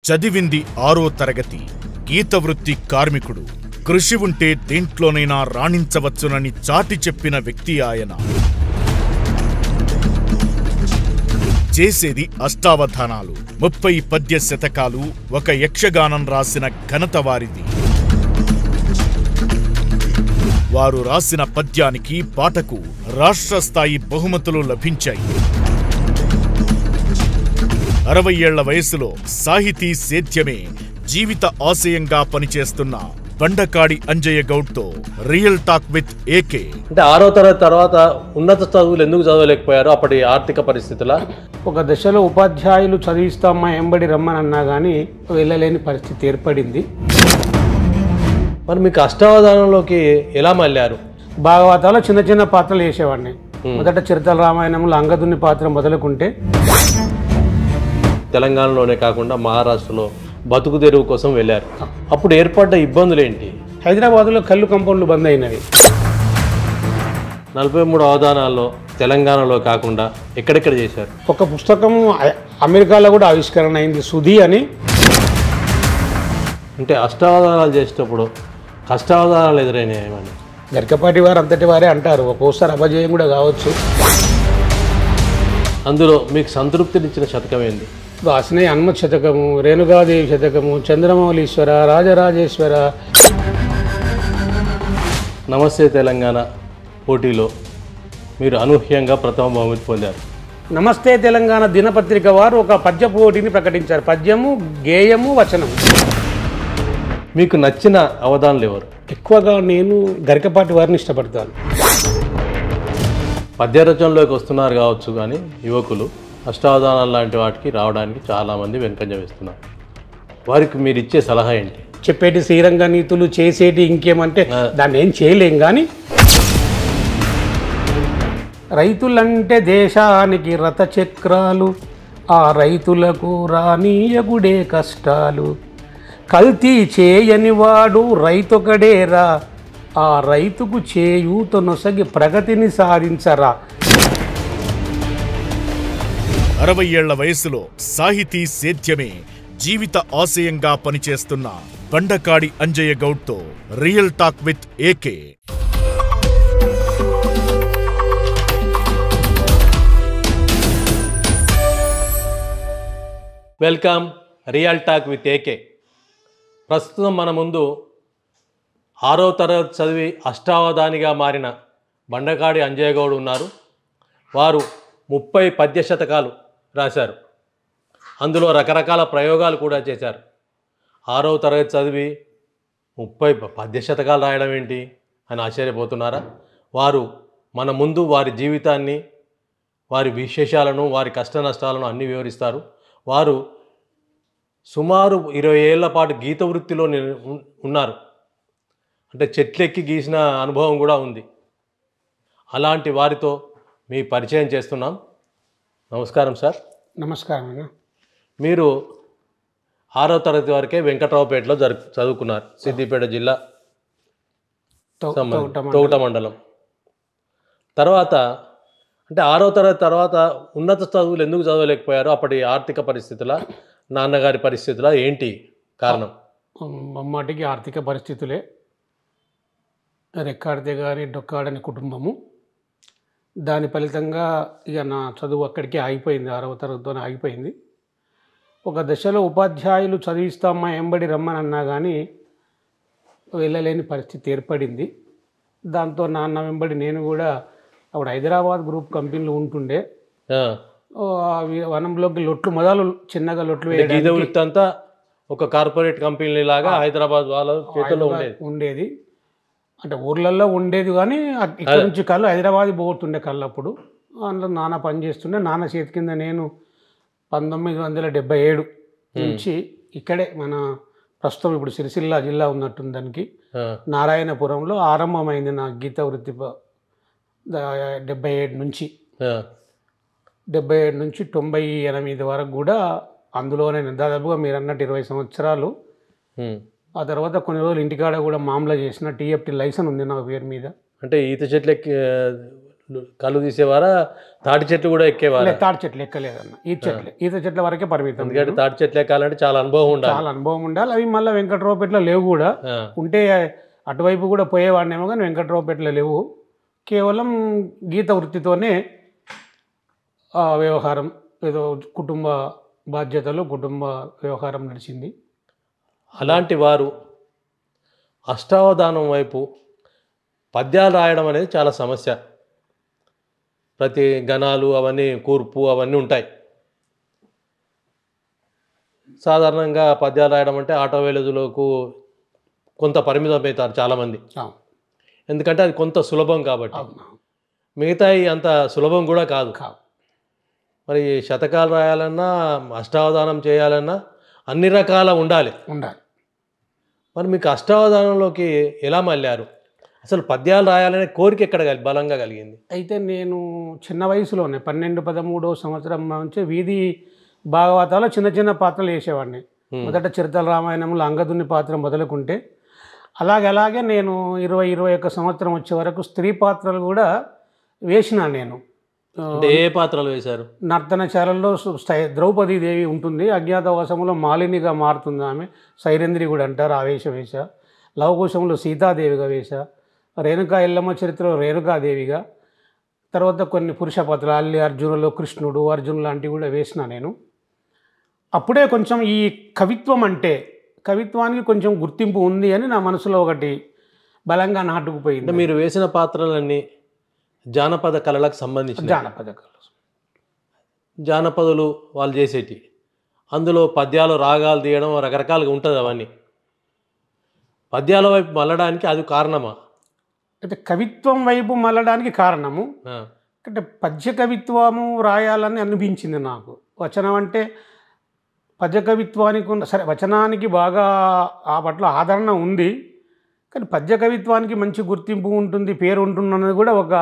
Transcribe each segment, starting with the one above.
చదివింది 6వ తరగతి, గీత వృత్తి కార్మికుడు. కృషి ఉంటే దేంట్లోనైనా రాణించవచ్చునని చాటి చెప్పిన వ్యక్తి ఆయన. చేసేది అష్టావధానాలు, 30 పద్య శతకాలు, ఒక యక్షగానం రాసిన ఘనత వారిది. వారు రాసిన పద్యానికి, పాటకు రాష్ట్ర స్థాయి బహుమతులు లభించాయి. 60 ఏళ్ల వయసులో సాహితీ సేద్యమే జీవిత ఆశయంగా పనిచేస్తున్న బండకాడి అంజయ్య గౌడ్తో రియల్ టాక్ విత్ ఏకే. అంటే 6వ తరగతి తర్వాత ఉన్నత చదువులు ఎందుకు చదవలేకపోయారు అప్పటి ఆర్థిక పరిస్థితుల? ఒక దశలో ఉపాధ్యాయులు చదివిస్తామా ఎంబడి రమ్మనన్నా కానీ వెళ్ళలేని పరిస్థితి ఏర్పడింది. మరి మీకు అష్టావధానంలోకి ఎలా మళ్ళారు? భాగవతాలో చిన్న చిన్న పాత్రలు వేసేవాడిని. మొదట చిరతల రామాయణంలో అంగదుని పాత్ర మొదలుకుంటే, తెలంగాణలోనే కాకుండా మహారాష్ట్రలో బతుకు తెరువు కోసం వెళ్ళారు. అప్పుడు ఏర్పడ్డ ఇబ్బందులు ఏంటి? హైదరాబాద్లో కళ్ళు కంపౌండ్లు బంద్ అయినవి. 43 అవధానాల్లో తెలంగాణలో కాకుండా ఎక్కడెక్కడ చేశారు? ఒక పుస్తకం అమెరికాలో కూడా ఆవిష్కరణ అయింది, సుధి అని. అంటే అష్టావధానాలు చేసేటప్పుడు కష్టావధానాలు ఎదురైనాయి ఏమని? గరికపాటి వారు అంతటి వారే అంటారు, ఒక్కోసారి అపజయం కూడా కావచ్చు. అందులో మీకు సంతృప్తినిచ్చిన శతకం ఏంది? వాసినే హనుమత్ శతకము, రేణుగాదేవి శతకము, చంద్రమౌళీశ్వర, రాజరాజేశ్వర. నమస్తే తెలంగాణ పోటీలో మీరు అనూహ్యంగా ప్రథమ బహుమతి పొందారు. నమస్తే తెలంగాణ దినపత్రిక వారు ఒక పద్య పోటీని ప్రకటించారు. పద్యము, గేయము, వచనము. మీకు నచ్చిన అవధానులు ఎవరు? ఎక్కువగా నేను గరికపాటి వారిని ఇష్టపడతాను. పద్య రచనలోకి వస్తున్నారు కావచ్చు, కానీ యువకులు అష్టావధానాలు లాంటి వాటికి రావడానికి చాలామంది వెనుకంజ వేస్తున్నారు. వారికి మీరు ఇచ్చే సలహా ఏంటి? చెప్పేటి శ్రీరంగ నీతులు, చేసేటి ఇంకేమంటే దాన్ని ఏం చేయలేం. కానీ రైతులంటే దేశానికి రథచక్రాలు, ఆ రైతులకు రానీయగుడే కష్టాలు. కల్తీ చేయని వాడు రైతొకడేరా, ఆ రైతుకు చేయూత నొసగి ప్రగతిని సాధించరా. 60 ఏళ్ల వయసులో సాహితీ సేద్యమే జీవిత ఆశయంగా పనిచేస్తున్న బండకాడి అంజయ్య గౌడ్తో real talk with AK. Welcome real talk with AK. ప్రస్తుతం మన ముందు 6వ తరగతి చదివి అష్టావధానిగా మారిన బండకాడి అంజయ్య గౌడ్ ఉన్నారు. వారు 30 పద్య శతకాలు రాశారు. అందులో రకరకాల ప్రయోగాలు కూడా చేశారు. 6వ తరగతి చదివి 30 పద్య శతకాలు రాయడం ఏంటి అని ఆశ్చర్యపోతున్నారా? వారు మన ముందు వారి జీవితాన్ని, వారి విశేషాలను, వారి కష్ట నష్టాలను అన్నీ వివరిస్తారు. వారు సుమారు 20 ఏళ్ల పాటు గీత వృత్తిలో ఉన్నారు. అంటే చెట్లెక్కి గీసిన అనుభవం కూడా ఉంది. అలాంటి వారితో మీ పరిచయం చేస్తున్నాం. నమస్కారం సార్. నమస్కారం. మీరు 6వ తరగతి వరకే వెంకట్రావుపేటలో చదువుకున్నారు. సిద్దిపేట జిల్లా తౌట మండలం. తర్వాత అంటే 6వ తరగతి తర్వాత ఉన్నత చదువులు ఎందుకు చదవలేకపోయారు అప్పటి ఆర్థిక పరిస్థితుల, నాన్నగారి పరిస్థితుల ఏంటి కారణం? అమ్మటికి ఆర్థిక పరిస్థితులే. రెక్కాడితే గారి డొక్కాడని కుటుంబము. దాని ఫలితంగా ఇక నా చదువు అక్కడికి ఆగిపోయింది. 6వ తరగతితోనే ఆగిపోయింది. ఒక దశలో ఉపాధ్యాయులు చదివిస్తామా ఎంబడి రమ్మనన్నా కానీ వెళ్ళలేని పరిస్థితి ఏర్పడింది. దాంతో నాన్న వెంబడి నేను కూడా అప్పుడు హైదరాబాద్ గ్రూప్ కంపెనీలు ఉంటుండే. వనంలోకి లొట్లు మొదలు చిన్నగా లొట్లు గీత వృత్తి అంతా ఒక కార్పొరేట్ కంపెనీ లాగా హైదరాబాద్ వాళ్ళ చేతుల్లో ఉండేది. అంటే ఊర్లలో ఉండేది, కానీ ఇక్కడ నుంచి కళ్ళు హైదరాబాద్ పోతుండే కళ్ళు. అప్పుడు అందులో నాన్న పని చేస్తుండే. నాన్న చేతి కింద నేను 1977 నుంచి ఇక్కడే మన ప్రస్తుతం ఇప్పుడు సిరిసిల్ల జిల్లా ఉన్నట్టుంది, దానికి నారాయణపురంలో ఆరంభమైంది నా గీత వృత్తి. 77 నుంచి 98 వరకు కూడా అందులోనే దాదాపుగా మీరు అన్నట్టు 20 సంవత్సరాలు. ఆ తర్వాత కొన్ని రోజులు ఇంటికాడ కూడా మామూలుగా చేసిన టీఎఫ్టీ లైసెన్స్ ఉంది నా పేరు మీద. అంటే ఈత చెట్లకి కళ్ళు తీసేవారా? తాటి చెట్లు కూడా ఎక్కేవారా? తాటి చెట్లు ఎక్కలేదన్న, ఈత చెట్ల వరకే పరిమితం. ఎందుకంటే తాటి చెట్లు ఎక్కాలంటే చాలా అనుభవం ఉండాలి. చాలా అనుభవం ఉండాలి. అవి మళ్ళీ వెంకట్రావుపేటలో లేవు కూడా, ఉంటే అటువైపు కూడా పోయేవాడినేమో, కానీ వెంకట్రావుపేటలో లేవు. కేవలం గీత వృత్తితోనే వ్యవహారం, ఏదో కుటుంబ బాధ్యతలు, కుటుంబ వ్యవహారం నడిచింది. అలాంటి వారు అష్టావధానం వైపు పద్యాలు రాయడం అనేది చాలా సమస్య. ప్రతి గణాలు అవన్నీ, కూర్పు అవన్నీ ఉంటాయి. సాధారణంగా పద్యాలు రాయడం అంటే ఆటో వేలుజులకు కొంత పరిమితం అవుతారు చాలామంది, ఎందుకంటే అది కొంత సులభం కాబట్టి. మిగతాయి అంత సులభం కూడా కాదు. మరి శతకాలు రాయాలన్నా, అష్టావధానం చేయాలన్నా అన్ని రకాల ఉండాలి. మరి మీకు అష్టావధానంలోకి ఎలా మళ్ళారు? అసలు పద్యాలు రాయాలనే కోరిక ఎక్కడ బలంగా కలిగింది? అయితే నేను చిన్న వయసులోనే 12-13 సంవత్సరం నుంచి వీధి భాగవతాలు చిన్న చిన్న పాత్రలు వేసేవాడిని. మొదట చిరుతల రామాయణంలో అంగదుని పాత్ర మొదలుకుంటే, అలాగే నేను 20-21 సంవత్సరం వచ్చే వరకు స్త్రీ పాత్రలు కూడా వేసిన. నేను ఏ పాత్రలు వేశారు? నర్తనశాలలో ద్రౌపదీదేవి ఉంటుంది, అజ్ఞాతవాసంలో మాలినిగా మారుతుంది ఆమె, సైరేంద్రి కూడా అంటారు, ఆ వేషం వేశా. లవకుశంలో సీతాదేవిగా వేశా. రేణుకా ఎల్లమ్మ చరిత్రలో రేణుకాదేవిగా. తర్వాత కొన్ని పురుష పాత్రలు, అల్లి అర్జునులో కృష్ణుడు, అర్జును లాంటివి కూడా వేసిన నేను. అప్పుడే కొంచెం ఈ కవిత్వం అంటే, కవిత్వానికి కొంచెం గుర్తింపు ఉంది అని నా మనసులో ఒకటి బలంగా నాటుకుపోయింది. మీరు వేసిన పాత్రలన్నీ జానపద కళలకు సంబంధించిన జానపద కళలు, జానపదులు వాళ్ళు చేసేటి. అందులో పద్యాలు రాగాలు తీయడం రకరకాలుగా ఉంటుంది. అవన్నీ పద్యాల వైపు మళ్ళడానికి అది కారణమా? అయితే కవిత్వం వైపు మళ్ళడానికి కారణము అంటే పద్య కవిత్వము రాయాలని అనిపించింది నాకు. వచనం అంటే పద్య కవిత్వానికి సరే, వచనానికి బాగా ఆ పట్ల ఆదరణ ఉంది, కానీ పద్య కవిత్వానికి మంచి గుర్తింపు ఉంటుంది, పేరు ఉంటుంది అన్నది కూడా ఒక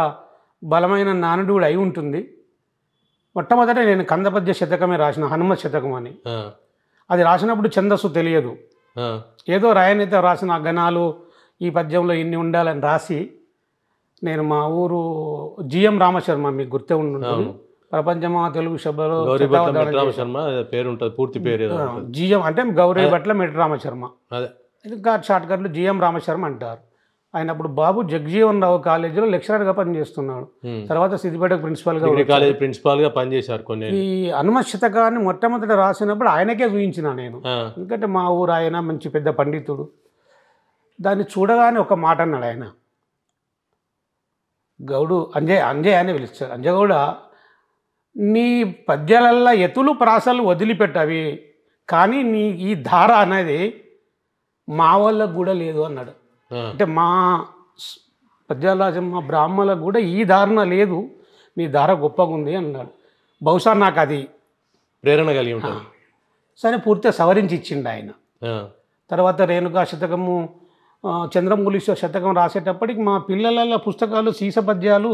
బలమైన నానుడు కూడా అయి ఉంటుంది. మొట్టమొదట నేను కందపద్య శతకమే రాసిన, హనుమత్ శతకం అని. అది రాసినప్పుడు ఛందస్సు తెలియదు, ఏదో రాయనైతే రాసిన గణాలు ఈ పద్యంలో ఇన్ని ఉండాలని రాసి, నేను మా ఊరు జిఎం రామశర్మ, మీకు గుర్తే ఉంటుంది, ప్రపంచమా తెలుగు సభలో పేరు ఉంటుంది, పూర్తి పేరు జిఎం అంటే గౌరీభట్ల మెట్రామశర్మ, ఇంకా షార్ట్కట్లు జిఎం రామశర్మ అంటారు. ఆయన అప్పుడు బాబు జగజీవన్ రావు కాలేజీలో లెక్చరర్గా పనిచేస్తున్నాడు, తర్వాత సిద్దిపేట ప్రిన్సిపాల్గా పనిచేశారు. ఈ హనుమత్ శతకాన్ని మొట్టమొదట రాసినప్పుడు ఆయనకే చూపించిన నేను, ఎందుకంటే మా ఊరు ఆయన మంచి పెద్ద పండితుడు. దాన్ని చూడగానే ఒక మాట అన్నాడు ఆయన, గౌడు అంజయ్ అని పిలుస్తాడు, అంజగౌడ నీ పద్యాలల్లో ఎతులు ప్రాసలు వదిలిపెట్టవి, కానీ నీ ఈ ధార అనేది మా వాళ్ళకు కూడా లేదు అన్నాడు. అంటే మా పద్యాల మా బ్రాహ్మణులకు కూడా ఈ ధారణ లేదు, నీ ధార గొప్పగా ఉంది అన్నాడు. బహుశా నాకు అది ప్రేరణ కలిగి ఉంటుంది. సరే, పూర్తిగా సవరించి ఇచ్చిండు ఆయన. తర్వాత రేణుకా శతకము, చంద్రమౌళీశ్వర శతకం రాసేటప్పటికి మా పిల్లల పుస్తకాలు సీస పద్యాలు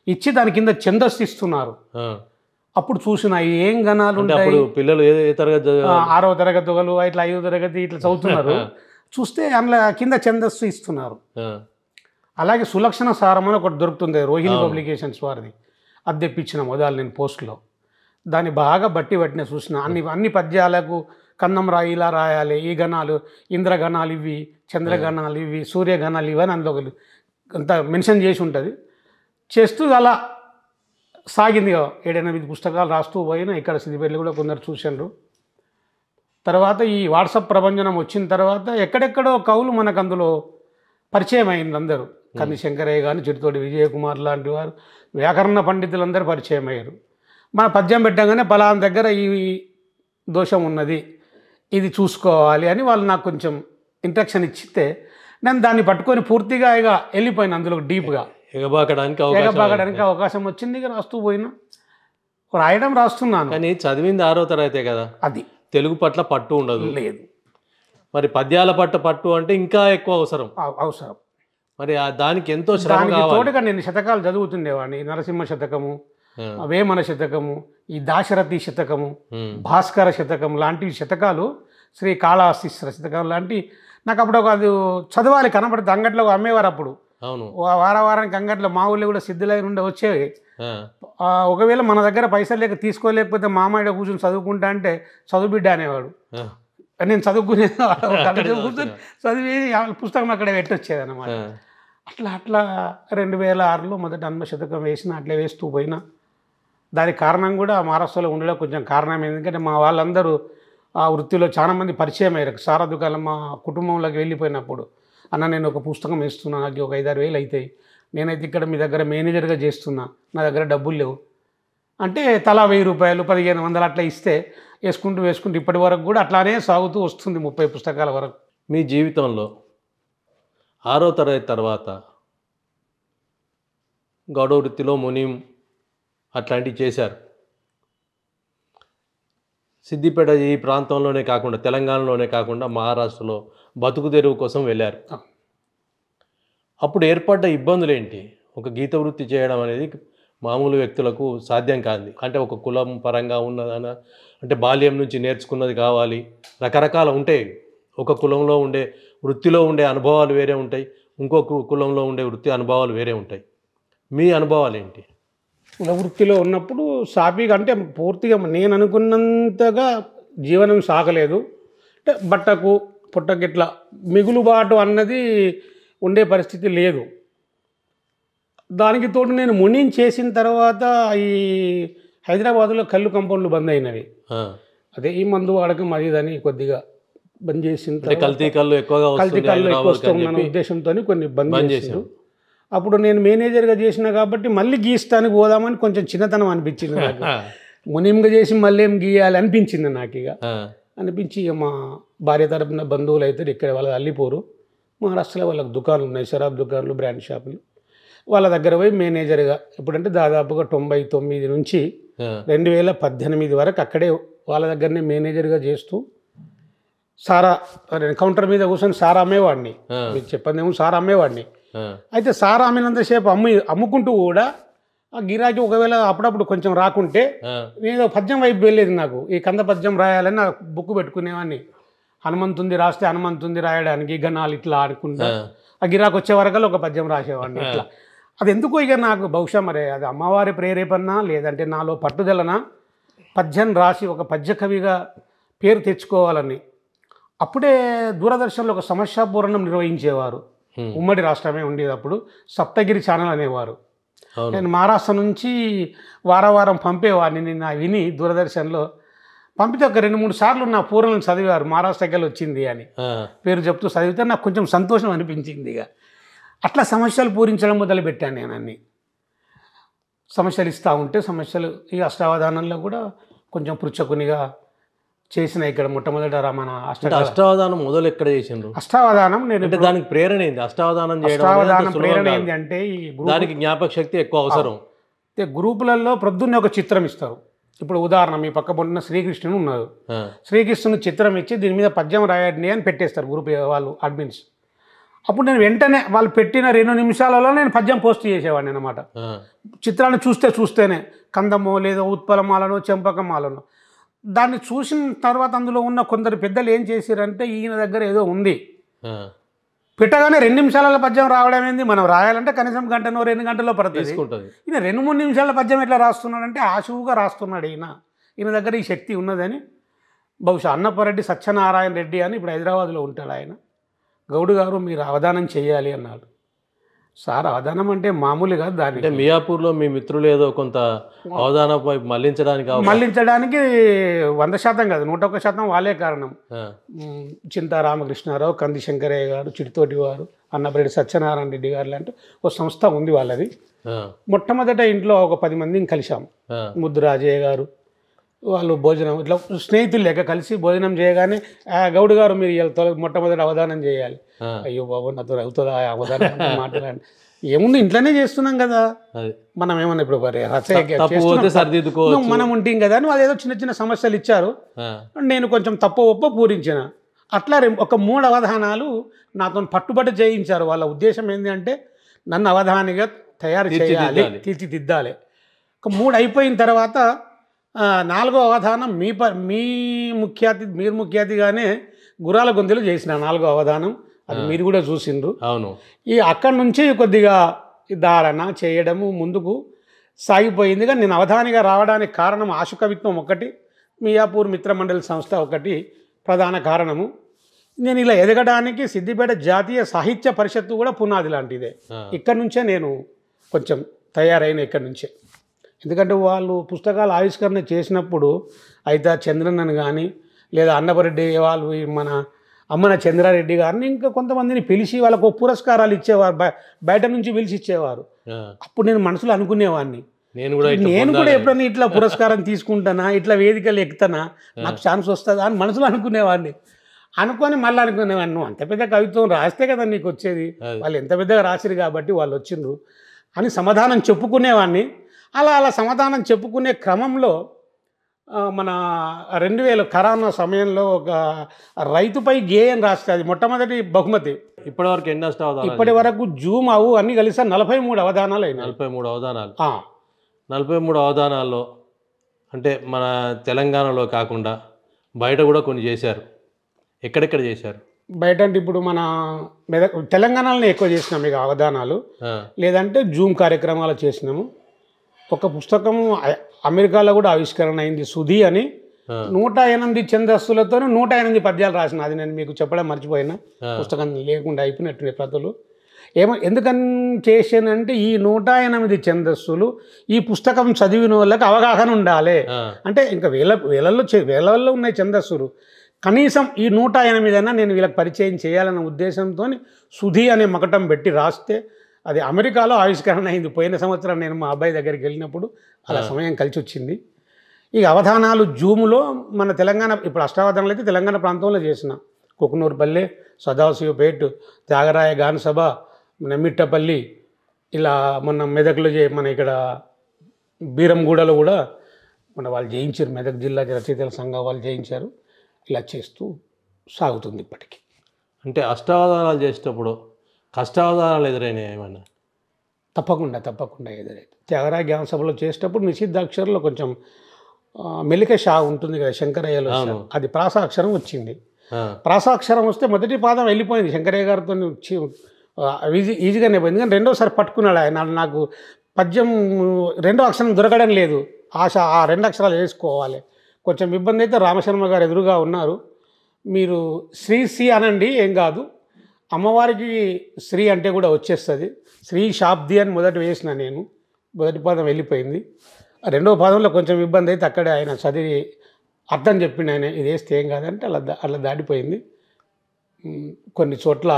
ఇచ్చి దాని కింద ఛందస్సు ఇస్తున్నారు. అప్పుడు చూసిన ఏం గణాలు ఉంటాయి, పిల్లలు 6వ తరగతి ఇట్లా 5వ తరగతి ఇట్లా చదువుతున్నారు, చూస్తే అందులో కింద ఛందస్సు ఇస్తున్నారు. అలాగే సులక్షణ సారం అని ఒకటి దొరుకుతుంది రోహిణి పబ్లికేషన్స్ వారిది, అది తెప్పించిన మొదలు నేను పోస్ట్లో. దాన్ని బాగా పట్టిన చూసిన అన్ని పద్యాలకు కన్నం రాయి ఇలా రాయాలి, ఈ గణాలు ఇంద్రగణాలు ఇవి, చంద్రగణాలు ఇవి, సూర్యగణాలు ఇవి అని అందులో అంత మెన్షన్ చేసి ఉంటుంది. చేస్తూ అలా సాగింది. 7-8 పుస్తకాలు రాస్తూ పోయినా, ఇక్కడ సిద్దిపేటలో కూడా కొందరు చూశారు. తర్వాత ఈ వాట్సాప్ ప్రభంజనం వచ్చిన తర్వాత ఎక్కడెక్కడో కవులు మనకు అందులో పరిచయం అయింది. అందరూ కంది శంకరయ్య కానీ, చిరుతోటి విజయకుమార్ లాంటి వారు, వ్యాకరణ పండితులందరూ పరిచయం అయ్యారు. మన పద్యం పెట్టగానే పలానా దగ్గర ఈ దోషం ఉన్నది, ఇది చూసుకోవాలి అని వాళ్ళు నాకు కొంచెం ఇంట్రక్షన్ ఇచ్చితే, నేను దాన్ని పట్టుకొని పూర్తిగా ఇక వెళ్ళిపోయినా అందులో డీప్గా ఎగబాకడానికి అవకాశం వచ్చింది. ఇక రాస్తూ పోయినా, రాయడం రాస్తున్నాను. కానీ చదివింది 6వ తరగతే కదా, అది తెలుగు పట్ల పట్టు ఉండదు. లేదు, మరి పద్యాల పట్టు అంటే ఇంకా ఎక్కువ అవసరం. మరి దానికి ఎంతో తోడుగా నేను శతకాలు చదువుతుండేవాడిని. నరసింహ శతకము, వేమన శతకము, ఈ దాశరథి శతకము, భాస్కర శతకం లాంటి శతకాలు, శ్రీ కాళహస్తీశ్వర శతకం లాంటి నాకు అప్పుడు అది చదవాలి కనబడితే అంగట్లో అమ్మేవారు. అప్పుడు అవును. వారానికి అంగట్లో మా ఊళ్ళో కూడా సిద్ధులైన ఉండే వచ్చేవి. ఆ, ఒకవేళ మన దగ్గర పైసలు లేక తీసుకోలేకపోతే మామయ్య కూర్చొని చదువుకుంటా అంటే చదువు బిడ్డ అనేవాడు. ఆ, నేను చదువుకునే కూర్చొని చదువుకున్నా. చదివి ఆ పుస్తకం అక్కడ పెట్టొచ్చేది అనమాట. ఆ, అట్లా 2006లో మొదట శతకం వేసిన అట్లే వేస్తూ పోయినా. దానికి కారణం కూడా మహారాష్ట్రలో ఉండడం కొంచెం కారణం. ఎందుకంటే మా వాళ్ళందరూ ఆ వృత్తిలో చాలామంది పరిచయం అయ్యారు. సారా దుకాణం మా కుటుంబంలోకి వెళ్ళిపోయినప్పుడు, అన్న నేను ఒక పుస్తకం వేస్తున్నా, నాకు ఒక 5-6 వేలు అవుతాయి, నేనైతే ఇక్కడ మీ దగ్గర మేనేజర్గా చేస్తున్నా, నా దగ్గర డబ్బులు లేవు అంటే తలా 1000 రూపాయలు 1500 అట్లా ఇస్తే వేసుకుంటూ ఇప్పటి వరకు కూడా అట్లానే సాగుతూ వస్తుంది 30 పుస్తకాల వరకు. మీ జీవితంలో 6వ తరగతి తర్వాత గౌడ వృత్తిలో మునీం అట్లాంటివి చేశారు. సిద్దిపేట ఈ ప్రాంతంలోనే కాకుండా తెలంగాణలోనే కాకుండా మహారాష్ట్రలో బతుకు తెరువు కోసం వెళ్ళారు. అప్పుడు ఏర్పడ్డ ఇబ్బందులు ఏంటి? ఒక గీత వృత్తి చేయడం అనేది మామూలు వ్యక్తులకు సాధ్యం కాదు. అంటే ఒక కులం పరంగా ఉన్నదన, అంటే బాల్యం నుంచి నేర్చుకున్నది కావాలి, రకరకాల ఉంటాయి. ఒక కులంలో ఉండే వృత్తిలో ఉండే అనుభవాలు వేరే ఉంటాయి, ఇంకొక కులంలో ఉండే వృత్తి అనుభవాలు వేరే ఉంటాయి. మీ అనుభవాలు ఏంటి? కుల వృత్తిలో ఉన్నప్పుడు సాఫీగా అంటే పూర్తిగా నేను అనుకున్నంతగా జీవనం సాగలేదు. అంటే బట్టకు పుట్టకు ఇట్లా మిగులుబాటు అన్నది ఉండే పరిస్థితి లేదు. దానికి తోడు నేను మునీం చేసిన తర్వాత ఈ హైదరాబాదులో కళ్ళు కంపౌండ్లు బంద్ అయినవి. అదే ఈ మందు వాడకం అది ఇదని కొద్దిగా బంద్ చేసిన తర్వాత కల్తీ కళ్ళు ఎక్కువగా వస్తున్న ఉద్దేశంతో కొన్ని బంద్ చేశారు. అప్పుడు నేను మేనేజర్గా చేసిన కాబట్టి మళ్ళీ గీస్తానికి పోదామని కొంచెం చిన్నతనం అనిపించింది నాకు. మునీంగా చేసి మళ్ళీ ఏం గీయాలి అనిపించింది నాకు. ఇక అనిపించి ఇక మా భార్య తరపున బంధువులు అయితే ఇక్కడ వాళ్ళ అల్లిపోరు, మహారాష్ట్రలో వాళ్ళకి దుకాణాలు ఉన్నాయి, షరాబ్ దుకాణాలు, బ్రాండ్ షాపులు. వాళ్ళ దగ్గర పోయి మేనేజర్గా ఎప్పుడంటే దాదాపుగా 99 నుంచి 2018 వరకు అక్కడే వాళ్ళ దగ్గరనే మేనేజర్గా చేస్తూ సారా కౌంటర్ మీద కూర్చొని సారా అమ్మేవాడిని. మీకు చెప్పందేమో సారా అమ్మేవాడిని. అయితే సారా అమ్మినంతసేపు అమ్ముకుంటూ కూడా ఆ గిరాకీ ఒకవేళ అప్పుడప్పుడు కొంచెం రాకుంటే నేను పద్యం వైపు వెళ్ళేది. నాకు ఈ కంద పద్యం రాయాలని నాకు బుక్ పెట్టుకునేవాడిని. హనుమంతుంది రాస్తే హనుమంతుంది రాయడానికి గణాలు ఇట్లా ఆడుకుంటా ఆ గిరాకు వచ్చే వరకల్లా ఒక పద్యం రాసేవాడిని. ఇట్లా అది ఎందుకో ఇక నాకు బహుశా మరి అది అమ్మవారి ప్రేరేపణ లేదంటే నాలో పట్టుదలన పద్యం రాసి ఒక పద్య కవిగా పేరు తెచ్చుకోవాలని. అప్పుడే దూరదర్శన్లో ఒక సమస్య పూరణం నిర్వహించేవారు. ఉమ్మడి రాష్ట్రమే ఉండేది అప్పుడు. సప్తగిరి ఛానల్ అనేవారు. నేను మహారాష్ట్ర నుంచి వారం పంపేవాడిని. నేను విని దూరదర్శన్లో పంపితే ఒక 2-3 సార్లు నా పూర్ణలను చదివారు. మహారాష్ట్రకి వచ్చింది అని పేరు చెప్తూ చదివితే నాకు కొంచెం సంతోషం అనిపించింది. ఇక అట్లా సమస్యలు పూరించడం మొదలుపెట్టాను. నేను అన్ని సమస్యలు ఇస్తూ ఉంటే సమస్యలు ఈ అష్టావధానంలో కూడా కొంచెం పృచ్ఛకునిగా చేసిన. ఇక్కడ మొట్టమొదట మన అష్టావధానం మొదలు ఎక్కడ చేసిండ్రు? అష్టావధానం నేను దానికి ప్రేరణ ఏంది? అష్టావధానం ప్రేరణ ఏంది అంటే ఈ దానికి జ్ఞాపక శక్తి ఎక్కువ అవసరం. గ్రూపులలో ప్రొద్దున్నే ఒక చిత్రం ఇస్తారు. ఇప్పుడు ఉదాహరణ మీ పక్క పొందిన శ్రీకృష్ణుని ఉన్నారు, శ్రీకృష్ణుని చిత్రం ఇచ్చి దీని మీద పద్యం రాయండి అని పెట్టేస్తారు గ్రూప్ వాళ్ళు అడ్మిన్స్. అప్పుడు నేను వెంటనే వాళ్ళు పెట్టిన 2 నిమిషాలలో నేను పద్యం పోస్ట్ చేసేవాడిని అనమాట. చిత్రాన్ని చూస్తేనే కందమో లేదా ఉత్పలమాలను చెంపకమాలను దాన్ని చూసిన తర్వాత అందులో ఉన్న కొందరు పెద్దలు ఏం చేశారంటే ఈయన దగ్గర ఏదో ఉంది పెట్టగానే 2 నిమిషాల పద్యం రావడం ఏంది, మనం రాయాలంటే కనీసం 1-2 గంటల్లో పడుతుంది. ఈయన 2-3 నిమిషాల పద్యం ఎట్లా రాస్తున్నాడంటే ఆశువుగా రాస్తున్నాడు. ఈయన దగ్గర ఈ శక్తి ఉన్నదని. బహుశా అన్నపరెడ్డి సత్యనారాయణ రెడ్డి అని ఇప్పుడు హైదరాబాద్లో ఉంటాడు ఆయన. గౌడు గారు మీరు అవధానం చేయాలి అన్నాడు. సార్ అవధానం అంటే మామూలుగా దాని మియాపూర్లో మీ మిత్రులు ఏదో కొంత అవధానం మళ్లించడానికి 100% కాదు 101% వాళ్ళే కారణం. చింతా రామకృష్ణారావు, కంది శంకరయ్య గారు, చిడితోటి వారు, అన్నపరెడ్డి సత్యనారాయణ రెడ్డి గారు లాంటి ఒక సంస్థ ఉంది వాళ్ళది. మొట్టమొదట ఇంట్లో ఒక 10 మందిని కలిసాం. ముద్దురాజయ్య గారు వాళ్ళు భోజనం ఇట్లా స్నేహితులు లేక కలిసి భోజనం చేయగానే గౌడు గారు మీరు మొట్టమొదటి అవధానం చేయాలి. అయ్యో బాబు నాతో అవుతుందా అవధానం మాట్లాడండి. ఏముంది ఇంట్లోనే చేస్తున్నాం కదా, మనం ఏమన్నా ఇప్పుడు మనం ఉంటాం కదా అని వాళ్ళు ఏదో చిన్న సమస్యలు ఇచ్చారు. నేను కొంచెం తప్పు ఒప్ప పూరించిన. అట్లా ఒక 3 అవధానాలు నాతో పట్టుబట్టి చేయించారు. వాళ్ళ ఉద్దేశం ఏంటి అంటే నన్ను అవధానిగా తయారు చేయాలి, తీర్చిదిద్దాలి. ఒక 3 అయిపోయిన తర్వాత 4వ అవధానం మీరు ముఖ్య అతిథిగానే గుర్రాల గొంతులు చేసిన 4వ అవధానం. అది మీరు కూడా చూసిండ్రు. అవును. ఈ అక్కడి నుంచి కొద్దిగా ధారణ చేయడము ముందుకు సాగిపోయింది. కానీ నేను అవధానిగా రావడానికి కారణం ఆశుకవిత్వం ఒకటి, మియాపూర్ మిత్రమండలి సంస్థ ఒకటి ప్రధాన కారణము. నేను ఇలా ఎదగడానికి సిద్దిపేట జాతీయ సాహిత్య పరిషత్తు కూడా పునాది లాంటిదే. ఇక్కడి నుంచే నేను కొంచెం తయారైన ఇక్కడి నుంచే. ఎందుకంటే వాళ్ళు పుస్తకాల ఆవిష్కరణ చేసినప్పుడు అయితే చంద్రన్నను కానీ లేదా అన్నపరెడ్డి వాళ్ళు మన అమ్మన చంద్రారెడ్డి గారిని ఇంకా కొంతమందిని పిలిచి వాళ్ళకు పురస్కారాలు ఇచ్చేవారు, బయట నుంచి పిలిచి ఇచ్చేవారు. అప్పుడు నేను మనసులో అనుకునేవాడిని, నేను కూడా ఎప్పుడన్నా ఇట్లా పురస్కారం తీసుకుంటానా, ఇట్లా వేదికలు ఎక్కుతానా, నాకు ఛాన్స్ వస్తుందా అని మనసులో అనుకునేవాడిని. అనుకొని మళ్ళీ అనుకునేవాడిని, నువ్వు అంత పెద్ద కవిత్వం రాస్తే కదా నీకు వచ్చేది, వాళ్ళు ఎంత పెద్దగా రాసిరు కాబట్టి వాళ్ళు వచ్చిండ్రు అని సమాధానం చెప్పుకునేవాడిని. అలా సమాధానం చెప్పుకునే క్రమంలో మన 2000 కరోనా సమయంలో ఒక రైతుపై గేయం రాస్తే అది మొట్టమొదటి బహుమతి. ఇప్పటివరకు ఎన్ని అష్టావధానాలు? ఇప్పటి వరకు జూమ్ అవు అన్ని కలిసి 43 అవధానాలు అయినాయి. 43 అవధానాలు. 43 అవధానాల్లో అంటే మన తెలంగాణలో కాకుండా బయట కూడా కొన్ని చేశారు. ఎక్కడెక్కడ చేశారు? బయట అంటే ఇప్పుడు మన తెలంగాణలోనే ఎక్కువ చేసినాము ఇక అవధానాలు, లేదంటే జూమ్ కార్యక్రమాలు చేసినాము. ఒక పుస్తకము అమెరికాలో కూడా ఆవిష్కరణ అయింది, సుధి అని. 108 ఛందస్సులతో 108 పద్యాలు రాసిన. అది నేను మీకు చెప్పడం మర్చిపోయినా, పుస్తకం లేకుండా అయిపోయినట్టు ప్రతులు. ఎందుకని చేసానంటే ఈ 108 ఛందస్సులు ఈ పుస్తకం చదివిన వాళ్ళకి అవగాహన ఉండాలి. అంటే ఇంకా వేలల్లో ఉన్నాయి ఛందస్సులు, కనీసం ఈ 108 అయినా నేను వీళ్ళకి పరిచయం చేయాలన్న ఉద్దేశంతో సుధి అనే మకటం పెట్టి రాస్తే అది అమెరికాలో ఆవిష్కరణ అయింది. పోయిన సంవత్సరం నేను మా అబ్బాయి దగ్గరికి వెళ్ళినప్పుడు అలా సమయం కలిసి వచ్చింది. ఈ అవధానాలు జూములో మన తెలంగాణ ఇప్పుడు అష్టావధానాలు అయితే తెలంగాణ ప్రాంతంలో చేసిన కుకునూరుపల్లి, సదాశివపేట్, త్యాగరాయ గానసభ, నెమ్మిట్టపల్లి, ఇలా మొన్న మెదక్లో మన ఇక్కడ బీరంగూడలో కూడా మన వాళ్ళు జయించారు, మెదక్ జిల్లా రచయితల సంఘం వాళ్ళు జయించారు. ఇలా చేస్తూ సాగుతుంది ఇప్పటికీ. అంటే అష్టావధానాలు చేసేటప్పుడు కష్టావధానాలు ఎదురైనాయి ఏమన్నా? తప్పకుండా ఎదురైతే. త్యాగరాయ జ్ఞాన సభలో చేసేటప్పుడు నిషిద్ధాక్షరంలో కొంచెం మెల్లిక షా ఉంటుంది కదా, శంకరయ్యలో అది ప్రాసాక్షరం వచ్చింది. ప్రాసాక్షరం వస్తే మొదటి పాదం వెళ్ళిపోయింది శంకరయ్య గారితో ఈజీగానే పోయింది. కానీ రెండోసారి పట్టుకున్నాడు ఆయన, నాకు పద్యం రెండో అక్షరం దొరకడం లేదు, ఆశ ఆ 2 అక్షరాలు వేసుకోవాలి. కొంచెం ఇబ్బంది అయితే రామశర్మ గారు ఎదురుగా ఉన్నారు, మీరు శ్రీ అనండి ఏం కాదు, అమ్మవారికి శ్రీ అంటే కూడా వచ్చేస్తుంది, శ్రీ శాబ్ది అని మొదటి వేసిన నేను, మొదటి పాదం వెళ్ళిపోయింది. రెండవ పాదంలో కొంచెం ఇబ్బంది అయితే అక్కడే ఆయన చదివి అర్థం చెప్పిండు ఆయన, ఇది వేస్తే ఏం కాదంటే అలా దాటిపోయింది. కొన్ని చోట్ల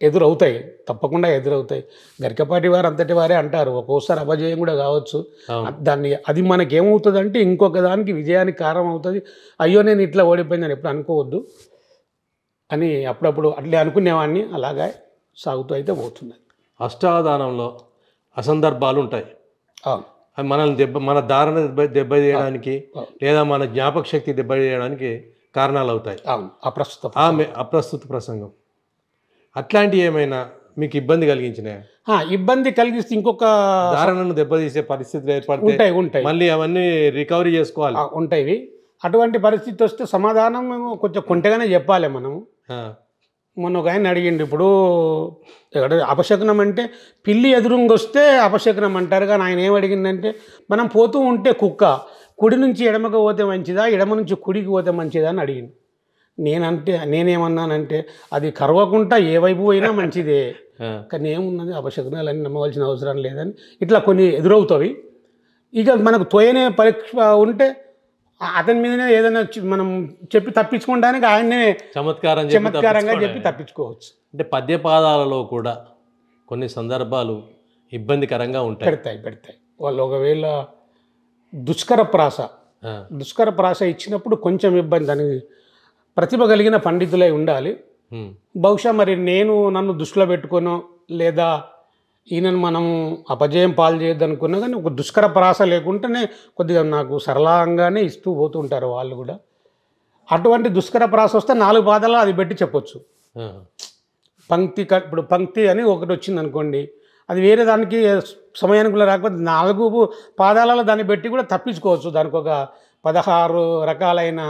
ఎదురవుతాయి, తప్పకుండా ఎదురవుతాయి. గరికపాటి వారు అంతటి వారే అంటారు, ఒక్కోసారి అపజయం కూడా కావచ్చు. అది మనకేమవుతుందంటే ఇంకొక దానికి విజయానికి కారణం అవుతుంది. అయ్యో నేను ఇట్లా ఓడిపోయిందని ఎప్పుడు అనుకోవద్దు అని అప్పుడప్పుడు అట్లే అనుకునేవాడిని. అలాగా సాగుతూ అయితే పోతుంది. అష్టావధానంలో అసందర్భాలు ఉంటాయి, మనల్ని మన ధారణ దెబ్బతీయడానికి లేదా మన జ్ఞాపక శక్తి దెబ్బతీయడానికి కారణాలు అవుతాయి. అప్రస్తుత ప్రసంగం అట్లాంటివి ఏమైనా మీకు ఇబ్బంది కలిగించినాయా? ఇబ్బంది కలిగిస్తే ఇంకొక ధారణను దెబ్బతీసే పరిస్థితులు ఏర్పడితే ఉంటాయి, మళ్ళీ అవన్నీ రికవరీ చేసుకోవాలి ఉంటాయి. అటువంటి పరిస్థితి వస్తే సమాధానం కొంచెం కొంటగానే చెప్పాలి మనము. మొన్న ఒక ఆయన అడిగిండు, ఇప్పుడు అపశకునం అంటే పిల్లి ఎదురుంగొస్తే అపశకునం అంటారు, కానీ ఆయన ఏం అడిగిందంటే మనం పోతూ ఉంటే కుక్క కుడి నుంచి ఎడమకు పోతే మంచిదా, ఎడమ నుంచి కుడికి పోతే మంచిదా అని అడిగింది. నేనేమన్నానంటే అది కరవకుండా ఏ వైపు పోయినా మంచిదే, కానీ ఏమున్నది అపశకునాలని నమ్మవలసిన అవసరం లేదని. ఇట్లా కొన్ని ఎదురవుతాయి. ఇక మనకు తోయనే పరీక్ష ఉంటే అతని మీదనే ఏదైనా మనం చెప్పి తప్పించుకోవడానికి ఆయన్నే చమత్కారంగా చెప్పి తప్పించుకోవచ్చు. అంటే పద్యపాదాలలో కూడా కొన్ని సందర్భాలు ఇబ్బందికరంగా ఉంటాయి, పెడతాయి. వాళ్ళు ఒకవేళ దుష్కర ప్రాస ఇచ్చినప్పుడు కొంచెం ఇబ్బంది, దానికి ప్రతిభ కలిగిన పండితులై ఉండాలి. బహుశా మరి నన్ను దృష్టిలో పెట్టుకోనో లేదా ఈయనను మనం అపజయం పాలు చేయొద్దు అనుకున్నా, కానీ ఒక దుష్కర ప్రాస లేకుండానే కొద్దిగా నాకు సరళంగానే ఇస్తూ పోతుంటారు వాళ్ళు కూడా. అటువంటి దుష్కర ప్రాస వస్తే 4 పాదాలు అది పెట్టి చెప్పొచ్చు. ఇప్పుడు పంక్తి అని ఒకటి వచ్చింది అనుకోండి, అది వేరే దానికి సమయానికి రాకపోతే 4 పాదాలలో దాన్ని పెట్టి కూడా తప్పించుకోవచ్చు. దానికి ఒక 16 రకాలైన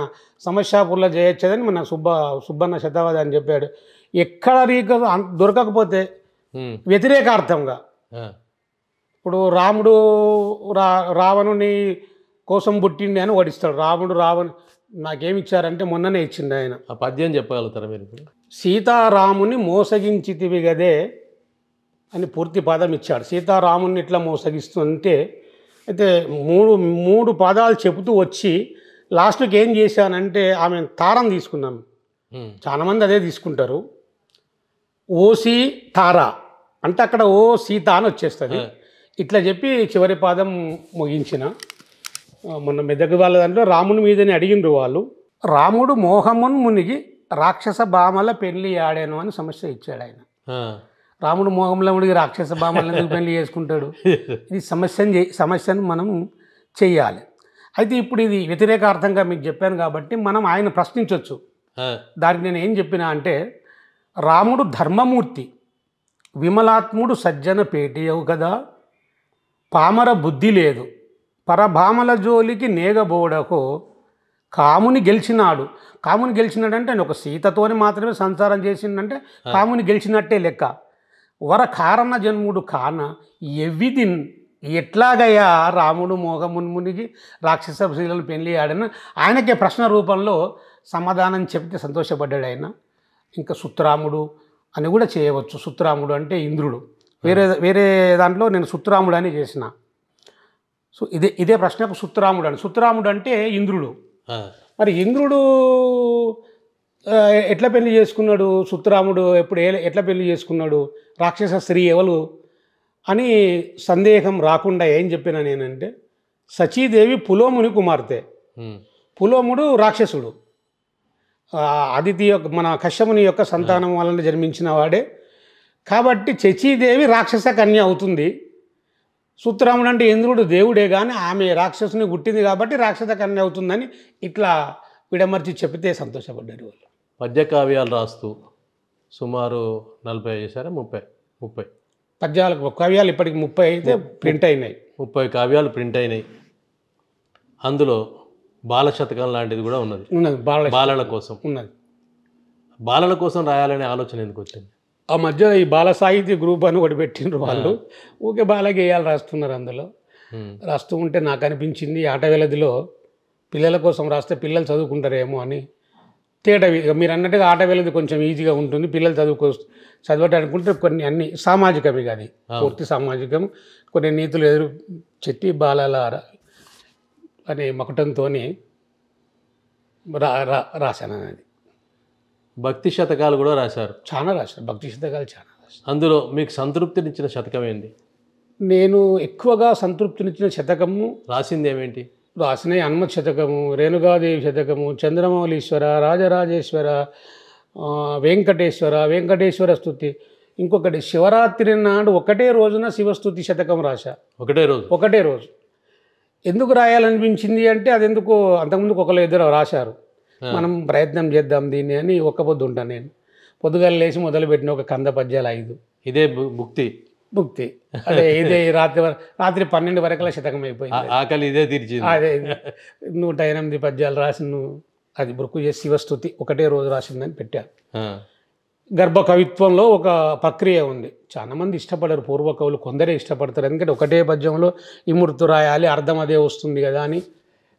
సమస్యాపుల్లో చేయొచ్చదని మన సుబ్బన్న శతావధి అని చెప్పాడు. ఎక్కడ నీకు దొరకకపోతే వ్యతిరేకార్థంగా ఇప్పుడు రాముడు రావణుని కోసం పుట్టిండి అని వడిస్తాడు. రావణు నాకేమిచ్చారంటే మొన్ననే ఇచ్చింది ఆయన. ఆ పద్యం చెప్పగలుగుతారా మీరు? సీతారాముని మోసగించితివి గదే అని పూర్తి పాదం ఇచ్చాడు. సీతారాముని ఇట్లా మోసగిస్తుంటే అయితే మూడు పాదాలు చెబుతూ వచ్చి లాస్ట్కి ఏం చేశానంటే ఆమె తారం తీసుకున్నాం. చాలామంది అదే తీసుకుంటారు. ఓసి తార అంటే అక్కడ ఓ సీత అని వచ్చేస్తుంది. ఇట్లా చెప్పి చివరి పాదం ముగించిన. మొన్న మెదక్ వాళ్ళ దాంట్లో రాముని మీదని అడిగిండ్రు వాళ్ళు. రాముడు మోహమున్ మునిగి రాక్షస భామల పెళ్లి ఆడాను అని సమస్య ఇచ్చాడు ఆయన. రాముడు మోహంలో మునిగి రాక్షస భామలను ఎందుకు పెళ్లి చేసుకుంటాడు? ఇది సమస్యను మనం చెయ్యాలి. అయితే ఇప్పుడు ఇది వ్యతిరేకార్థంగా మీకు చెప్పాను కాబట్టి మనం ఆయన ప్రశ్నించవచ్చు. దానికి నేను ఏం చెప్పినా అంటే రాముడు ధర్మమూర్తి, విమలాత్ముడు సజ్జన పేటియవు కదా, పామర బుద్ధి లేదు, పరభామల జోలికి నేగబోడకో, కాముని గెలిచినాడు. కాముని గెలిచినాడంటే ఆయన ఒక సీతతోని మాత్రమే సంసారం చేసిందంటే కాముని గెలిచినట్టే లెక్క. వర కారణ జన్ముడు కాన ఎవిదిన్ ఎట్లాగయ్యా రాముడు మోహమున్మునిగి రాక్షస స్త్రీలను పెళ్లి ఆడని ఆయనకే ప్రశ్న రూపంలో సమాధానం చెప్తే సంతోషపడ్డాడు ఆయన. ఇంకా సుత్రాముడు అని కూడా చేయవచ్చు. సుత్రాముడు అంటే ఇంద్రుడు. వేరే దాంట్లో నేను సుత్రాముడు అని చేసిన. సో ఇదే ప్రశ్నకు సుత్రాముడు అంటే ఇంద్రుడు. మరి ఇంద్రుడు ఎట్లా పెళ్లి చేసుకున్నాడు? సుత్రాముడు ఎట్లా పెళ్లి చేసుకున్నాడు? రాక్షస స్త్రీ ఎవరు అని సందేహం రాకుండా ఏం చెప్పినా నేనంటే సచీదేవి పులోముని కుమార్తె. పులోముడు రాక్షసుడు. అదితి మన కశ్యపుని యొక్క సంతానం వలన జన్మించిన వాడే కాబట్టి చచీదేవి రాక్షస కన్య అవుతుంది. సుత్రాముడు అంటే ఇంద్రుడు దేవుడే కానీ ఆమె రాక్షసుని పుట్టింది కాబట్టి రాక్షస కన్య అవుతుందని ఇట్లా విడమర్చి చెప్తే సంతోషపడ్డారు వాళ్ళు. పద్యకావ్యాలు రాస్తూ సుమారు 40 చేశారా? 30 కావ్యాలు ఇప్పటికి 30 అయితే ప్రింట్ అయినాయి. 30 కావ్యాలు ప్రింట్ అయినాయి. అందులో బాలశతకం లాంటిది కూడా ఉన్నది. బాలల కోసం ఉన్నది. బాలల కోసం రాయాలనే ఆలోచన ఎందుకు వచ్చింది? ఆ మధ్య ఈ బాల సాహిత్య గ్రూప్ అని ఒకటి పెట్టిండ్రు వాళ్ళు. ఊకే బాలగేయాలు రాస్తున్నారు. అందులో రాస్తూ ఉంటే నాకు అనిపించింది ఆట వ్యవధిలో పిల్లల కోసం రాస్తే పిల్లలు చదువుకుంటారేమో అని. మీరు అన్నట్టుగా ఆట వ్యవధి కొంచెం ఈజీగా ఉంటుంది, పిల్లలు చదవటానుకుంటే కొన్ని అన్ని సామాజికమే కాదు, పూర్తి సామాజికం. కొన్ని నీతులు ఎదురు చెట్టి బాలల అనే మకుటంతో రాశాను. అది భక్తి శతకాలు కూడా రాశారు. చాలా రాశారు. భక్తి శతకాలు చాలా రాశారు. అందులో మీకు సంతృప్తినిచ్చిన శతకం ఏంటి? నేను ఎక్కువగా సంతృప్తినిచ్చిన శతకము రాసింది ఏమేంటి? రాసిన హనుమత్ శతకము, రేణుగాదేవి శతకము, చంద్రమౌళీశ్వర, రాజరాజేశ్వర, వెంకటేశ్వర స్తుతి. ఇంకొకటి శివరాత్రి నాడు ఒకటే రోజున శివస్తుతి శతకం రాశా. ఒకటే రోజు ఎందుకు రాయాలనిపించింది అంటే అది ఎందుకు అంతకుముందు ఒకళ్ళు ఇద్దరు రాశారు. మనం ప్రయత్నం చేద్దాం దీన్ని అని ఒక్క పొద్దు ఉంటాను నేను. పొద్దుగాల లేచి మొదలుపెట్టిన ఒక 100 పద్యాలు 5. ఇదే భుక్తి అదే ఇదే రాత్రి 12 వరకుల శతకం అయిపోయింది. ఆకలి ఇదే తీర్చింది. అదే 108 పద్యాలు రాసి అది బుక్కు చేసి శివస్తుతి ఒకటే రోజు రాసిందని పెట్టారు. గర్భ కవిత్వంలో ఒక ప్రక్రియ ఉంది. చాలామంది ఇష్టపడరు, పూర్వ కవులు కొందరే ఇష్టపడతారు. ఎందుకంటే ఒకటే పద్యంలో ఇమృతు రాయాలి, అర్థం అదే వస్తుంది కదా అని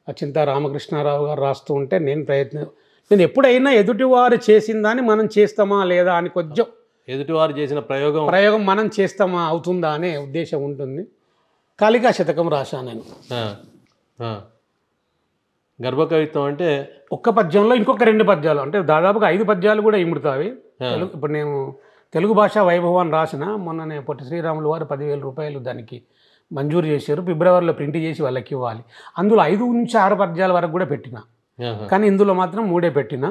చింతా రామకృష్ణారావు గారు రాస్తూ ఉంటే నేను ఎప్పుడైనా ఎదుటివారు చేసిందాన్ని మనం చేస్తామా లేదా అని కొంచెం ఎదుటివారు చేసిన ప్రయోగం మనం చేస్తామా అవుతుందా అనే ఉద్దేశం ఉంటుంది. కాళికా శతకం రాశాను నేను. గర్భకవిత్వం అంటే ఒక్క పద్యంలో ఇంకొక 2 పద్యాలు అంటే దాదాపుగా 5 పద్యాలు కూడా ఇముడుతావి. ఇప్పుడు నేను తెలుగు భాషా వైభవాన్ని రాసిన మొన్ననే పొట్టి శ్రీరాములు వారు 10,000 రూపాయలు దానికి మంజూరు చేశారు. ఫిబ్రవరిలో ప్రింట్ చేసి వాళ్ళకి ఇవ్వాలి. అందులో 5 నుంచి 6 పద్యాల వరకు కూడా పెట్టిన, కానీ ఇందులో మాత్రం 3 పెట్టిన.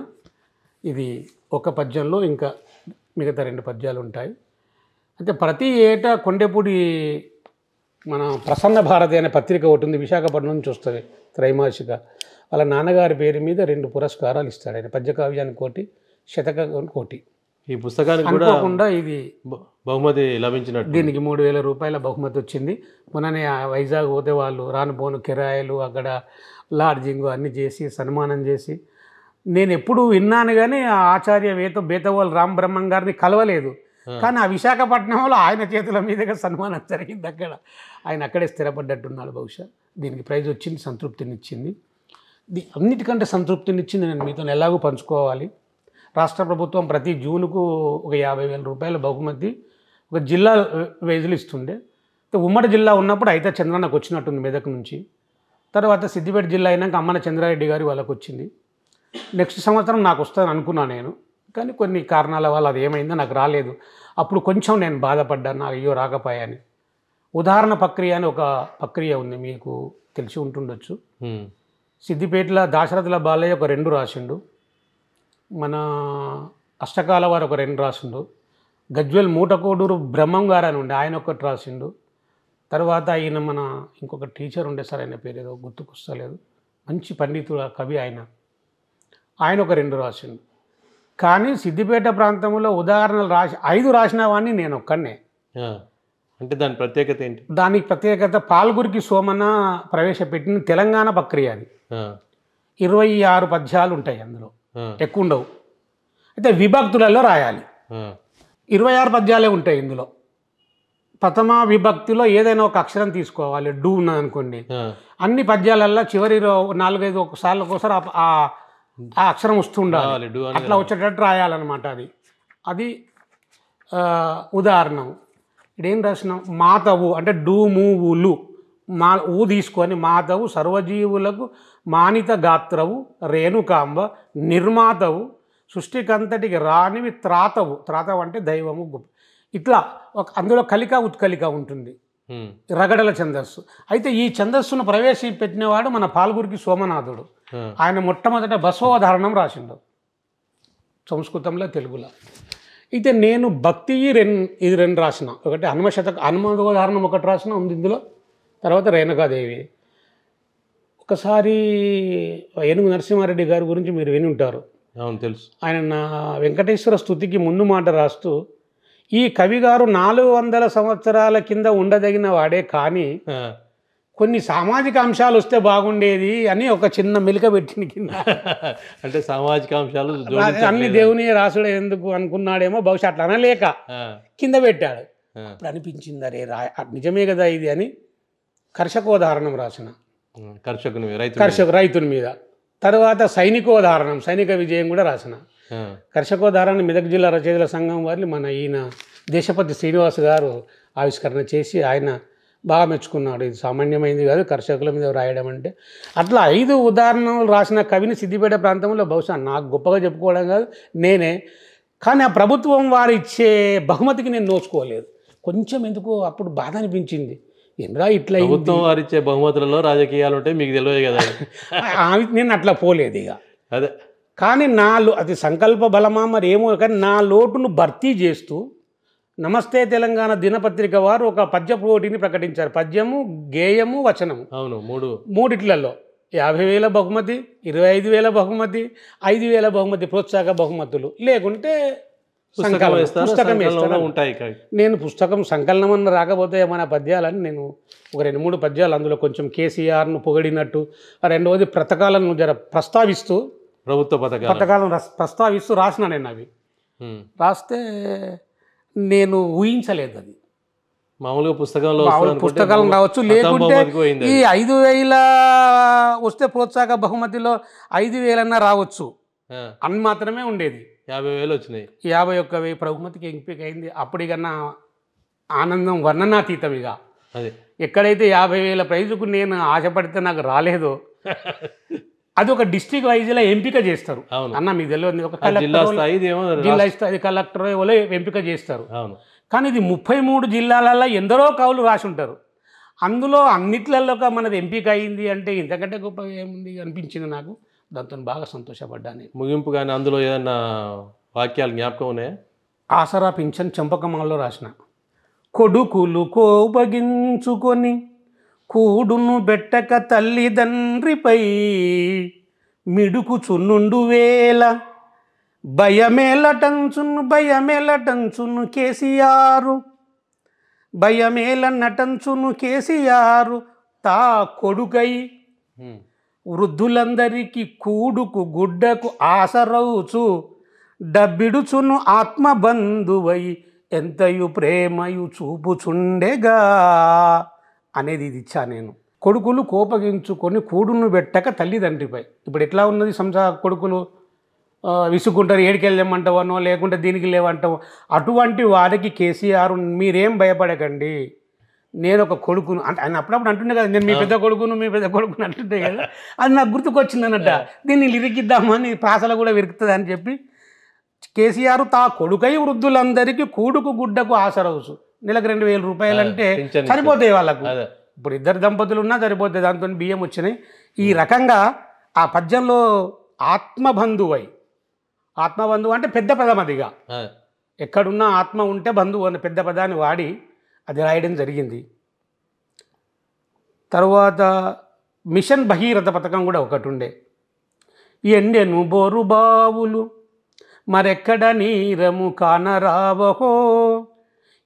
ఇది ఒక పద్యంలో ఇంకా మిగతా 2 పద్యాలు ఉంటాయి. అయితే ప్రతి ఏటా కొండెపూడి మన ప్రసన్న భారతి అనే పత్రిక ఒకటి ఉంది, విశాఖపట్నం నుంచి వస్తుంది, త్రైమాసిక. వాళ్ళ నాన్నగారి పేరు మీద 2 పురస్కారాలు ఇస్తాడు ఆయన. పద్యకావ్యానికి 1, శతకానికి 1. ఈ పుస్తకానికి అనుకోకుండా ఇది బహుమతి లభించినట్టు. దీనికి 3,000 రూపాయల బహుమతి వచ్చింది. మొన్ననే వైజాగ్ పోతే వాళ్ళు రాను పోను కిరాయిలు అక్కడ లాడ్జింగ్ అన్నీ చేసి సన్మానం చేసి, నేను ఎప్పుడు విన్నాను కానీ ఆ ఆచార్య బేతవోలు రామ్ బ్రహ్మం గారిని కలవలేదు. కానీ ఆ విశాఖపట్నంలో ఆయన చేతుల మీదుగా సన్మానం జరిగింది. అక్కడ ఆయన అక్కడే స్థిరపడ్డట్టున్నాడు. బహుశా దీనికి ప్రైజ్ వచ్చింది, సంతృప్తినిచ్చింది. అన్నిటికంటే సంతృప్తినిచ్చింది నేను మీతో ఎలాగో పంచుకోవాలి. రాష్ట్ర ప్రభుత్వం ప్రతి జూన్కు ఒక 50,000 రూపాయల బహుమతి ఒక జిల్లా వైజులు ఇస్తుండే. ఉమ్మడి జిల్లా ఉన్నప్పుడు అయితే చంద్రన్నకు వచ్చినట్టుంది మెదక్ నుంచి. తర్వాత సిద్దిపేట జిల్లా అయినాక అమ్మన చంద్రారెడ్డి గారి వాళ్ళకు వచ్చింది. నెక్స్ట్ సంవత్సరం నాకు వస్తుందని అనుకున్నాను నేను, కానీ కొన్ని కారణాల వల్ల అది ఏమైందో నాకు రాలేదు. అప్పుడు కొంచెం నేను బాధపడ్డాను, నాకు అయ్యో రాకపోయాని. ఉదాహరణ ప్రక్రియ అని ఒక ప్రక్రియ ఉంది, మీకు తెలిసి ఉంటుండొచ్చు. సిద్దిపేటలో దాశరథుల బాలయ్య ఒక 2 రాసిండు, మన అష్టకాల వారు ఒక 2 రాసిండు, గజ్వెల్ మూటకోడూరు బ్రహ్మం గారు అని ఉండే ఆయన ఒకటి రాసిండు. తర్వాత ఆయన మన ఇంకొక టీచర్ ఉండే సార్, ఆయన పేరు ఏదో గుర్తుకొస్తలేదు, మంచి పండితుడు కవి ఆయన ఒక 2 రాసిండు. కానీ సిద్దిపేట ప్రాంతంలో ఉదాహరణలు 5 రాసిన వాడిని నేను ఒక్కనే. అంటే దాని ప్రత్యేకత ఏంటి? దానికి ప్రత్యేకత పాల్గురికి సోమన ప్రవేశపెట్టిన తెలంగాణ ప్రక్రియ. అది 26 పద్యాలు ఉంటాయి, అందులో ఎక్కువ ఉండవు. అయితే విభక్తులలో రాయాలి. 26 పద్యాలే ఉంటాయి ఇందులో. ప్రథమ విభక్తిలో ఏదైనా ఒక అక్షరం తీసుకోవాలి. డూ ఉన్నది అనుకోండి, అన్ని పద్యాలల్లో చివరి 4-5 సార్లు ఒకసారి ఆ అక్షరం వస్తుండాలి, అట్లా వచ్చేటట్టు రాయాలన్నమాట. అది ఉదాహరణ. ఇదేం రాసినాం, మాతవు అంటే డూమూవులు, ఊ తీసుకొని మాతవు సర్వజీవులకు మానిత గాత్రవు రేణుకాంబ నిర్మాతవు సృష్టికంతటికి రానివి త్రాతవు అంటే దైవము. ఇట్లా అందులో కలిక ఉత్కలిక ఉంటుంది, రగడల ఛందస్సు. అయితే ఈ ఛందస్సును ప్రవేశపెట్టినవాడు మన పాల్గురికి సోమనాథుడు. ఆయన మొట్టమొదట బసవోదాహరణం రాసిండు సంస్కృతంలో, తెలుగులో. అయితే నేను భక్తి ఇది 2 రాసిన. ఒకటి హనుమదోదాహరణం ఒకటి రాసిన ఉంది ఇందులో. తర్వాత రేణుకాదేవి. ఒకసారి ఏనుగు నరసింహారెడ్డి గారి గురించి మీరు విని ఉంటారు. అవును, తెలుసు. ఆయన నా వెంకటేశ్వర స్తుతికి ముందు మాట రాస్తూ, ఈ కవిగారు 400 సంవత్సరాల కింద ఉండదగిన వాడే, కానీ కొన్ని సామాజిక అంశాలు వస్తే బాగుండేది అని ఒక చిన్న మెలిక పెట్టిన కింద. అంటే సామాజిక అంశాలు అన్ని దేవుని రాసుడు ఎందుకు అనుకున్నాడేమో, బహుశా అట్లా అనలేక కింద పెట్టాడు. అప్పుడు అనిపించింది, అరే నిజమే కదా ఇది అని కర్షకోదాహరణం రాసిన, రైతుని మీద. తర్వాత సైనికోదాహరణం, సైనిక విజయం కూడా రాసిన. కర్షకోదాహరణ మెదక్ జిల్లా రచయితల సంఘం వారిని మన ఈయన దేశపతి శ్రీనివాస్ గారు ఆవిష్కరణ చేసి ఆయన బాగా మెచ్చుకున్నాడు. ఇది సామాన్యమైనది కాదు కర్షకుల మీద రాయడం అంటే. అట్లా 5 ఉదాహరణలు రాసిన కవిని సిద్దిపేట ప్రాంతంలో బహుశా నాకు గొప్పగా చెప్పుకోవడం కాదు, నేనే. కానీ ఆ ప్రభుత్వం వారు ఇచ్చే బహుమతికి నేను నోచుకోలేదు. కొంచెం ఎందుకో అప్పుడు బాధ అనిపించింది, ఏంద్రా ఇట్లా ప్రభుత్వం వారు ఇచ్చే బహుమతులలో రాజకీయాలు ఉంటాయి, మీకు తెలియదు కదా. నేను అట్లా పోలేదు ఇక. అదే, కానీ అది సంకల్ప బలమా మరి ఏమో, కానీ నా లోటును భర్తీ చేస్తూ నమస్తే తెలంగాణ దినపత్రిక వారు ఒక పద్య పోటీని ప్రకటించారు. పద్యము, గేయము, వచనము. అవును, మూడిట్లలో 50,000 బహుమతి, 25,000 బహుమతి, 5,000 బహుమతి, ప్రోత్సాహక బహుమతులు. లేకుంటే పుస్తకం ఉంటాయి. నేను పుస్తకం సంకలనం రాకపోతే ఏమైనా పద్యాలని నేను ఒక 2-3 పద్యాలు అందులో కొంచెం కేసీఆర్ను పొగిడినట్టు, రెండవది పథకాలను ప్రస్తావిస్తూ, ప్రభుత్వ పథకాలను ప్రస్తావిస్తూ రాసిన నేను. అవి రాస్తే నేను ఊహించలేదు అది. మామూలుగా పుస్తకాలు రావచ్చు, లేకుంటే ఈ 5,000 వస్తే ప్రోత్సాహక బహుమతిలో 5,000 రావచ్చు అని మాత్రమే ఉండేది. 50,000 వచ్చినాయి. 51,000 బహుమతికి ఎంపిక అయింది. అప్పటికన్నా ఆనందం వర్ణనాతీతం. ఇక అదే ఎక్కడైతే 50,000 ప్రైజుకు నేను ఆశపడితే నాకు రాలేదో, అది ఒక డిస్ట్రిక్ట్ వైజ్లో ఎంపిక చేస్తారు అన్న, మీకు తెలియదు. ఒక జిల్లా స్థాయి కలెక్టర్ వాళ్ళు ఎంపిక చేస్తారు. కానీ ఇది 33 జిల్లాలలో ఎందరో కవులు రాసి ఉంటారు. అందులో అన్నిట్లలో మనది ఎంపిక అయింది అంటే ఇంతకంటే గొప్ప ఏముంది అనిపించింది నాకు. దాంతో బాగా సంతోషపడ్డాను. ముగింపు కానీ అందులో ఏదన్నా వాక్యాలు జ్ఞాపకం ఉన్నాయా? ఆసరా పింఛన్ చంపకమాల్లో రాసిన, కొడుకులు కోపగించుకొని కూడును బెట్టక తల్లిదండ్రిపై మిడుకుచున్నుండు వేళ భయమేలటంచును కేసీఆరు, భయమేల నటంచును కేసీఆరు తా కొడుకై వృద్ధులందరికీ కూడుకు గుడ్డకు ఆసరవుచు డబ్బిడుచును ఆత్మబంధువై ఎంతయు ప్రేమయు చూపుచుండెగా అనేది ఇది ఇచ్చా నేను. కొడుకులు కోపగించుకొని కూడును పెట్టక తల్లిదండ్రిపై. ఇప్పుడు ఎట్లా ఉన్నది కొడుకులు విసుక్కుంటారు, ఏడికెళ్ళమంటావనో లేకుంటే దీనికి లేవంటావో. అటువంటి వారికి కేసీఆర్ మీరేం భయపడకండి, నేను ఒక కొడుకును అంటే ఆయన అప్పుడప్పుడు అంటుండే కదా, నేను మీ పెద్ద కొడుకును అంటుండే కదా, అది నాకు గుర్తుకొచ్చిందన్నట్ట. దీన్ని లిరికిద్దామని ప్రాసలో కూడా విరుకుతుంది అని చెప్పి కేసీఆర్ తా కొడుకై వృద్ధులందరికీ కూడుకు గుడ్డకు ఆసరవుసు. నెలకు 2,000 రూపాయలు అంటే సరిపోతాయి వాళ్ళకు. ఇప్పుడు ఇద్దరు దంపతులు ఉన్నా సరిపోతాయి, దాంతో బియ్యం వచ్చినాయి. ఈ రకంగా ఆ పద్యంలో ఆత్మబంధువు అంటే పెద్ద పదం అదిగా, ఎక్కడున్నా ఆత్మ ఉంటే బంధువు అనే పెద్ద పదాన్ని వాడి అది రాయడం జరిగింది. తర్వాత మిషన్ భగీరథ పథకం కూడా ఒకటి ఉండే. ఎండెను బోరు బావులు మరెక్కడ నీరము కానరావహో,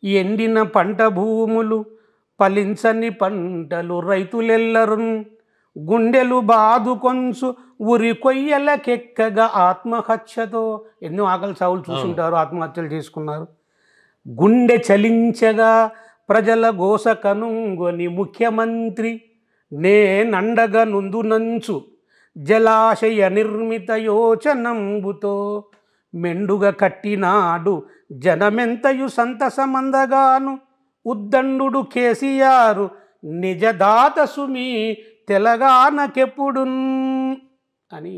ఎండిన పంట భూములు ఫలించని పంటలు రైతులెల్లరు, గుండెలు బాదుకొంచు ఉరి కొయ్యలకెక్కగా ఆత్మహత్యతో. ఎన్నో ఆకలి సావులు చూసుంటారు, ఆత్మహత్యలు చేసుకున్నారు. గుండె చలించగా ప్రజల గోస కనుంగొని ముఖ్యమంత్రి నేనండగా నుందునంచు జలాశయ నిర్మిత యోచనంబుతో మెండుగా కట్టినాడు జనమెంతయు సంతసమందగాను ఉద్దండు కేసీఆర్ నిజదాత సుమి తెలంగాణకెప్పుడు అని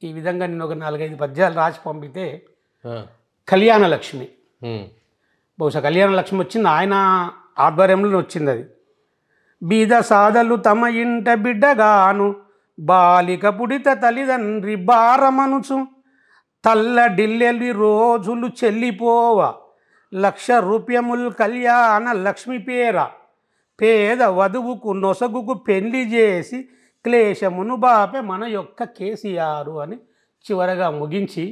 ఈ విధంగా నేను ఒక 4-5 పద్యాలు రాసి పంపితే కళ్యాణ లక్ష్మి, బహుశా కళ్యాణ లక్ష్మి వచ్చింది ఆయన ఆధ్వర్యంలో వచ్చింది. అది బీద సాదలు తమ ఇంట బిడ్డగాను బాలిక పుడిత తల్లిదండ్రి భారమనుచు తల్లడిల్లెలి రోజులు చెల్లిపోవ 1,00,000 రూపాయలు కళ్యాణ లక్ష్మి పేర పేద వధువుకు నొసగుకు పెళ్లి చేసి క్లేశమును బాపే మన యొక్క కేసీఆర్ అని చివరగా ముగించి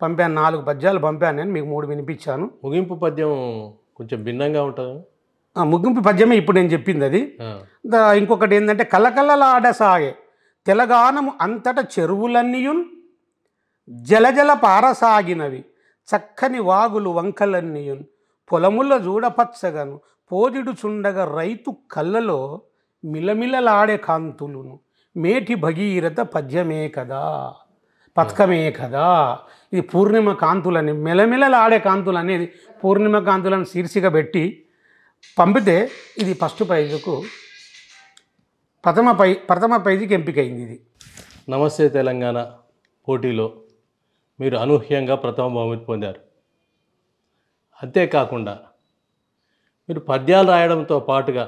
పంపాను. 4 పద్యాలు పంపాను నేను, మీకు 3 వినిపించాను. ముగింపు పద్యం కొంచెం భిన్నంగా ఉంటుంది. ముగింపు పద్యమే ఇప్పుడు నేను చెప్పింది అది. ఇంకొకటి ఏంటంటే కలకలలాడసాగే తెలంగాణము అంతట చెరువులన్నీయున్ జలజల పారసాగినవి చక్కని వాగులు వంకలన్నీయున్ పొలముల చూడపచ్చగను పోదిడు చుండగా రైతు కళ్ళలో మిలమిలలాడే కాంతులును మేటి భగీరథ పద్యమే కదా, పథకమే కదా. ఇది పూర్ణిమ కాంతులని, మెలమెలలాడే కాంతులు అనేది పూర్ణిమ కాంతులను శీర్షిక పెట్టి పంపితే ఇది ఫస్ట్ ప్రైజుకు ప్రథమ ప్రైజుకి ఎంపికైంది. ఇది నమస్తే తెలంగాణ పోటీలో మీరు అనూహ్యంగా ప్రథమ బహుమతి పొందారు. అంతేకాకుండా మీరు పద్యాలు రాయడంతో పాటుగా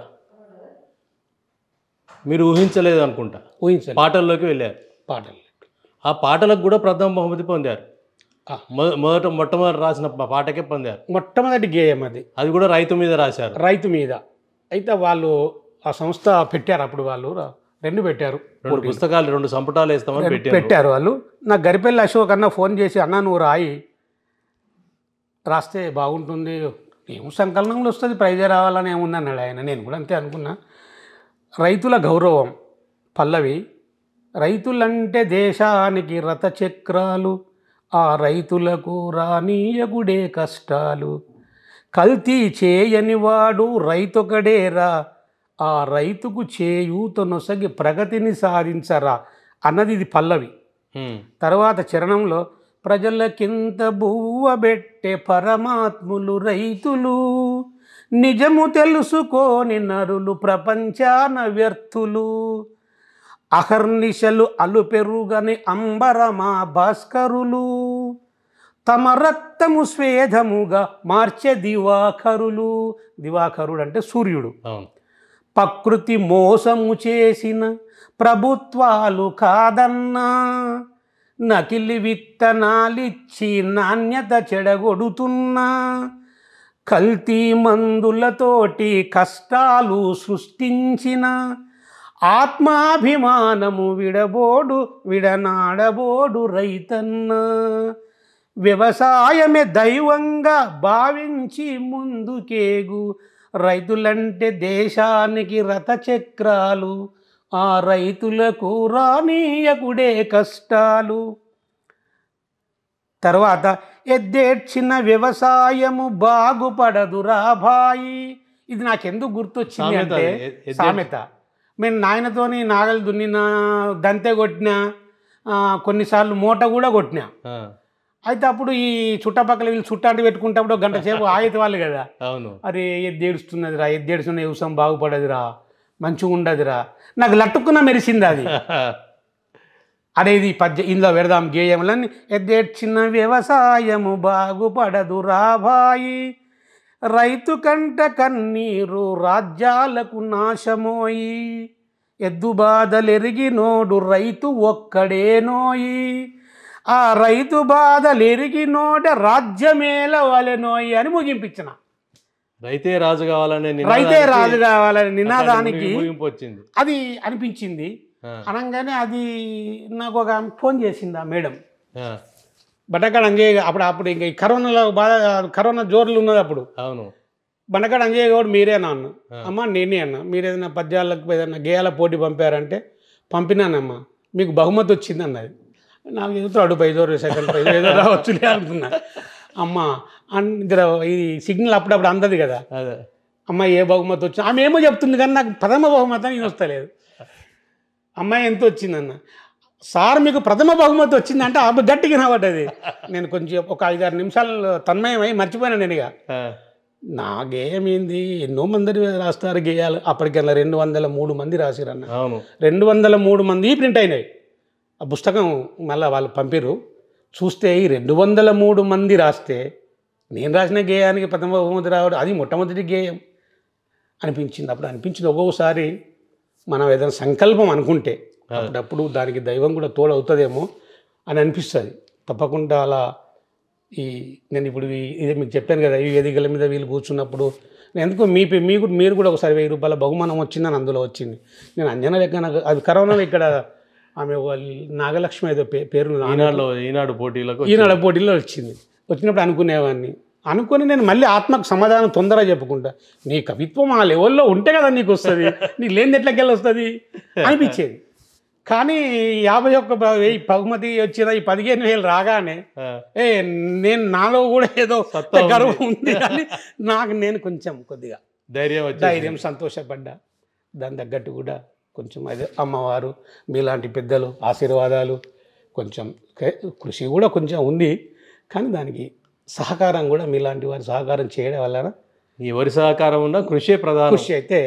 మీరు ఊహించలేదు అనుకుంటా, పాటల్లోకి వెళ్ళారు. ఆ పాటలకు కూడా ప్రథమ బహుమతి పొందారు. మొట్టమొదటి రాసిన పాటకే పొందారు. మొట్టమొదటి గేయం అది కూడా రైతు మీద రాశారు. రైతు మీద అయితే వాళ్ళు ఆ సంస్థ పెట్టారు. అప్పుడు వాళ్ళు 2 పెట్టారు, 2 పుస్తకాలు 2 సంపుటాలు వేస్తామని పెట్టారు వాళ్ళు. నాకు గరిపెల్లి అశోక్ అన్న ఫోన్ చేసి, అన్న నువ్వు రాస్తే బాగుంటుంది, ఏం సంకలనంలో వస్తుంది, ప్రైజే రావాలని ఏముందన్నాడు ఆయన. నేను కూడా అంతే అనుకున్నా. రైతుల గౌరవం పల్లవి. రైతులంటే దేశానికి రథచక్రాలు, ఆ రైతులకు రానీయగుడే కష్టాలు, కల్తీ చేయని వాడు రైతొకడేరా, ఆ రైతుకు చేయూత నొసగి ప్రగతిని సాధించరా అన్నది ఇది పల్లవి. తర్వాత చరణంలో ప్రజలకింత బువ్వబెట్టే పరమాత్ములు రైతులు, నిజము తెలుసుకోని నరులు ప్రపంచాన వ్యర్థులు, అహర్నిశలు అలుపెరుగని అంబరమా భాస్కరులు, తమ రక్తము స్వేదముగా మార్చే దివాకరులు. దివాకరుడు అంటే సూర్యుడు. ప్రకృతి మోసము చేసిన ప్రభుత్వాలు కాదన్నా, నకిలి విత్తనాలిచ్చి నాణ్యత చెడగొడుతున్నా, కల్తీ మందులతోటి కష్టాలు సృష్టించిన, ఆత్మాభిమానము విడనాడబోడు రైతన్న, వ్యవసాయమే దైవంగా భావించి ముందుకేగు, రైతులంటే దేశానికి రథచక్రాలు, ఆ రైతులకు రానీయకుడే కష్టాలు. తర్వాత ఎద్దేడ్చిన వ్యవసాయము బాగుపడదురా భాయి. ఇది నాకెందుకు గుర్తొచ్చింది అంటే సామెత. మేము నాయనతోని నాగలు దున్నిన, దంతె కొట్టిన, కొన్నిసార్లు మూట కూడా కొట్టినా. అయితే అప్పుడు ఈ చుట్టపక్కల వీళ్ళు చుట్టాంటి పెట్టుకుంటప్పుడు గంట సేపు ఆగితే వాళ్ళు కదా, అవును, అరే ఎద్దేడుస్తున్నదిరా, ఎద్దేడుస్తున్న వ్యవసాయం బాగుపడదురా, మంచిగా ఉండదురా. నాకు లట్టుకున్న మెరిసింది అది. అరే ఇది ఇందులో పెడదాం గేయములని. ఎద్దేడ్చిన వ్యవసాయము బాగుపడదు రాబాయి, రైతు కంట కన్నీరు రాజ్యాలకు నాశమోయి, ఎద్దు బాధలెరిగినోడు రైతు ఒక్కడేనోయి, ఆ రైతు బాధలెరిగినోడ రాజ్యమేల వలెనోయి అని ముగింపించిన. రైతే రాజు కావాలనే నినాదానికి వచ్చింది. అది అనిపించింది. అనగానే అది నాకు ఒక ఫోన్ చేసింది ఆ మేడం. బండకాడ అంజయ్య అప్పుడు ఇంకా ఈ కరోనాలో బాగా కరోనా జోర్లు ఉన్నది అప్పుడు. అవును, బండకాడ అంజయ్య గౌడ్ మీరేనా అన్న. అమ్మ నేనే అన్న. మీరు ఏదైనా పద్యాలకు ఏదైనా గేయాల పోటీ పంపారంటే పంపినానమ్మా, మీకు బహుమతి వచ్చింది అన్నది. నాకు ఎదుగుతాడు 5 సెకండ్ 5 ఏదో రావచ్చులే అనుకున్నా. అమ్మ ఈ సిగ్నల్ అప్పుడప్పుడు అందది కదా, అమ్మ ఏ బహుమతి వచ్చింది ఆమె ఏమో చెప్తుంది కానీ నాకు ప్రథమ బహుమతి అని వస్తలేదు. అమ్మాయి ఎంత వచ్చిందన్న, సార్ మీకు ప్రథమ బహుమతి వచ్చిందంటే అప్పుడు గట్టిగా నవ్వటది. నేను కొంచెం ఒక 5-6 నిమిషాలు తన్మయమై మర్చిపోయాను. నేను ఇక నా గేయం ఏంది, ఎన్నో మంది రాస్తారు గేయాలు. అప్పటికల్లా 203 మంది రాసిరన్న. 203 మంది ప్రింట్ అయినాయి. ఆ పుస్తకం మళ్ళీ వాళ్ళు పంపిరు. చూస్తే ఈ 203 మంది రాస్తే నేను రాసిన గేయానికి ప్రథమ బహుమతి రావడం అది మొట్టమొదటి గేయం అనిపించింది. అప్పుడు అనిపించింది ఒక్కొక్కసారి మనం ఏదైనా సంకల్పం అనుకుంటే అప్పుడప్పుడు దానికి దైవం కూడా తోడవుతుందేమో అని అనిపిస్తుంది. తప్పకుండా అలా నేను ఇప్పుడు ఇదే మీకు చెప్పాను కదా, ఈ వేదికల మీద వీళ్ళు కూర్చున్నప్పుడు ఎందుకు మీరు కూడా ఒకసారి 1000 రూపాయల బహుమానం వచ్చిందని అందులో వచ్చింది. నేను అంజనా లెక్క నాకు అది కరోనాలో ఇక్కడ ఆమె నాగలక్ష్మి ఏదో పేరు ఈనాడు పోటీలో వచ్చింది. వచ్చినప్పుడు అనుకుని నేను మళ్ళీ ఆత్మకు సమాధానం తొందరగా చెప్పుకుంటా. నీ కవిత్వం ఆ లెవెల్లో ఉంటే కదా నీకు వస్తుంది, నీకు లేని ఎట్లకెళ్ళి వస్తుంది అనిపించేది. కానీ 51,000 బహుమతి వచ్చిన ఈ 15,000 రాగానే నేను నాలో కూడా ఏదో గర్వం ఉంది కానీ నేను కొంచెం కొద్దిగా ధైర్యం సంతోషపడ్డా. దాని తగ్గట్టు కూడా కొంచెం అదే అమ్మవారు మీలాంటి పెద్దలు ఆశీర్వాదాలు, కొంచెం కృషి కూడా కొంచెం ఉంది. కానీ దానికి సహకారం కూడా మీలాంటి వారి సహకారం చేయడం వలన ఎవరి సహకారం ఉన్నా కృషి ప్రధానం. కృషి అయితే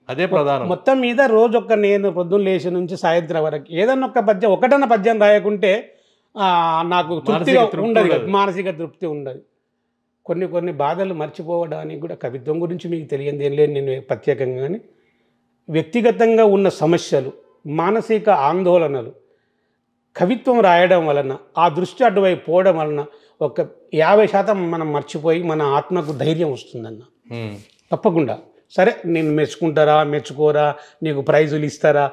అదే ప్రధానం. మొత్తం మీద రోజొక్క నేను పొద్దున్న లేచి నుంచి సాయంత్రం వరకు ఏదన్నా ఒకటన్న పద్యం రాయకుంటే నాకు తృప్తిగా ఉండదు, మానసిక తృప్తి ఉండదు. కొన్ని బాధలు మర్చిపోవడానికి కూడా కవిత్వం గురించి మీకు తెలియంది ఏం లేదు. నేను ప్రత్యేకంగా కానీ వ్యక్తిగతంగా ఉన్న సమస్యలు, మానసిక ఆందోళనలు కవిత్వం రాయడం వలన ఆ దృష్టి అటువైపు పోవడం వలన ఒక 50% మనం మర్చిపోయి మన ఆత్మకు ధైర్యం వస్తుందన్న. తప్పకుండా సరే నేను మెచ్చుకోరా, నీకు ప్రైజులు ఇస్తారా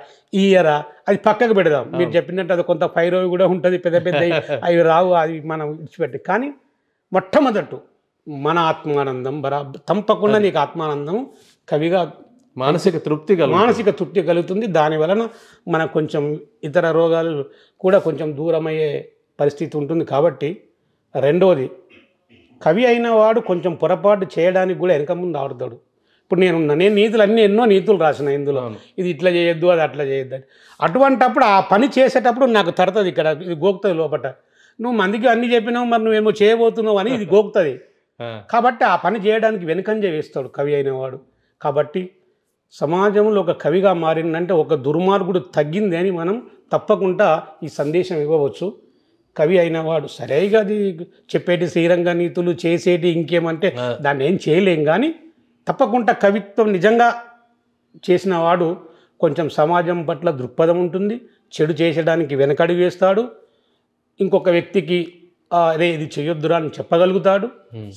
ఇయ్యరా అది పక్కకు పెడదాం. మీరు చెప్పినట్టు అది కొంత పైరవి కూడా ఉంటుంది, పెద్ద అవి రావు, అది మనం విడిచిపెట్టి. కానీ మొట్టమొదట మన ఆత్మానందం తప్పకుండా నీకు ఆత్మానందం కవిగా మానసిక తృప్తి కలుగుతుంది. దాని వలన మనకు కొంచెం ఇతర రోగాలు కూడా కొంచెం దూరమయ్యే పరిస్థితి ఉంటుంది. కాబట్టి రెండోది, కవి అయిన వాడు కొంచెం పొరపాటు చేయడానికి కూడా వెనక ముందు ఆడుతాడు. ఇప్పుడు నేను నీతులు ఎన్నో నీతులు రాసిన ఇందులో, ఇది ఇట్లా చేయొద్దు అది అట్లా చేయొద్దు అని. అటువంటప్పుడు ఆ పని చేసేటప్పుడు నాకు తడుతుంది, ఇక్కడ ఇది గోకుతుంది లోపట. నువ్వు మందికి అన్ని చెప్పినావు, మరి నువ్వేమో చేయబోతున్నావు అని ఇది గోకుతుంది. కాబట్టి ఆ పని చేయడానికి వెనుకంజ వేస్తాడు కవి అయిన వాడు. కాబట్టి సమాజంలో ఒక కవిగా మారిందంటే ఒక దుర్మార్గుడు తగ్గింది అని మనం తప్పకుండా ఈ సందేశం ఇవ్వవచ్చు. కవి అయినవాడు సరేగా అది చెప్పేటి శ్రీరంగ నీతులు చేసేటి ఇంకేమంటే దాన్ని ఏం చేయలేం. కానీ తప్పకుండా కవిత్వం నిజంగా చేసిన వాడు కొంచెం సమాజం పట్ల దృక్పథం ఉంటుంది, చెడు చేసడానికి వెనకడుగు వేస్తాడు, ఇంకొక వ్యక్తికి అదే ఇది చేయొద్దురా అని చెప్పగలుగుతాడు,